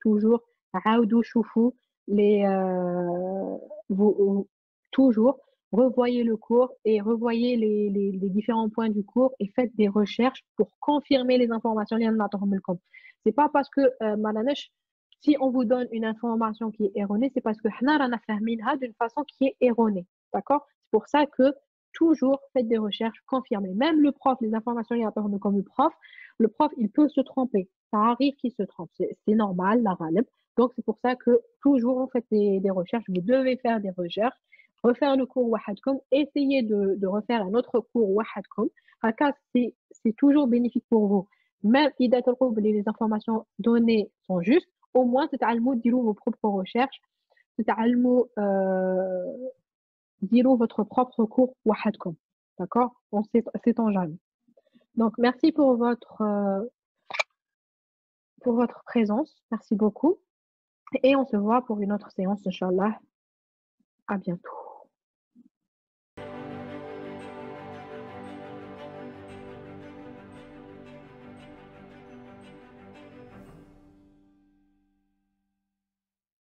toujours عاودوا شوفوا les vous toujours revoyez le cours et revoyez les différents points du cours et faites des recherches pour confirmer les informations اللي نعطوهم لكم. C'est pas parce que si on vous donne une information qui est erronée, c'est parce que حنا رانا فاهمينها d'une façon qui est erronée. D'accord? C'est pour ça que toujours faites des recherches, confirmez. Même le prof, les informations il y a comme le prof, il peut se tromper. Ça arrive qu'il se trompe. C'est normal, la râle. Donc, c'est pour ça que toujours on fait des recherches. Vous devez faire des recherches, refaire le cours Wahadkom, essayer de refaire un autre cours Wahadkom. C'est toujours bénéfique pour vous. Même si les informations données sont justes, au moins, c'est à vos propres recherches. C'est à direz votre propre cours وحدكم. D'accord? On s'étend jamais. Donc, merci pour votre présence. Merci beaucoup. Et on se voit pour une autre séance, Inch'Allah. À bientôt.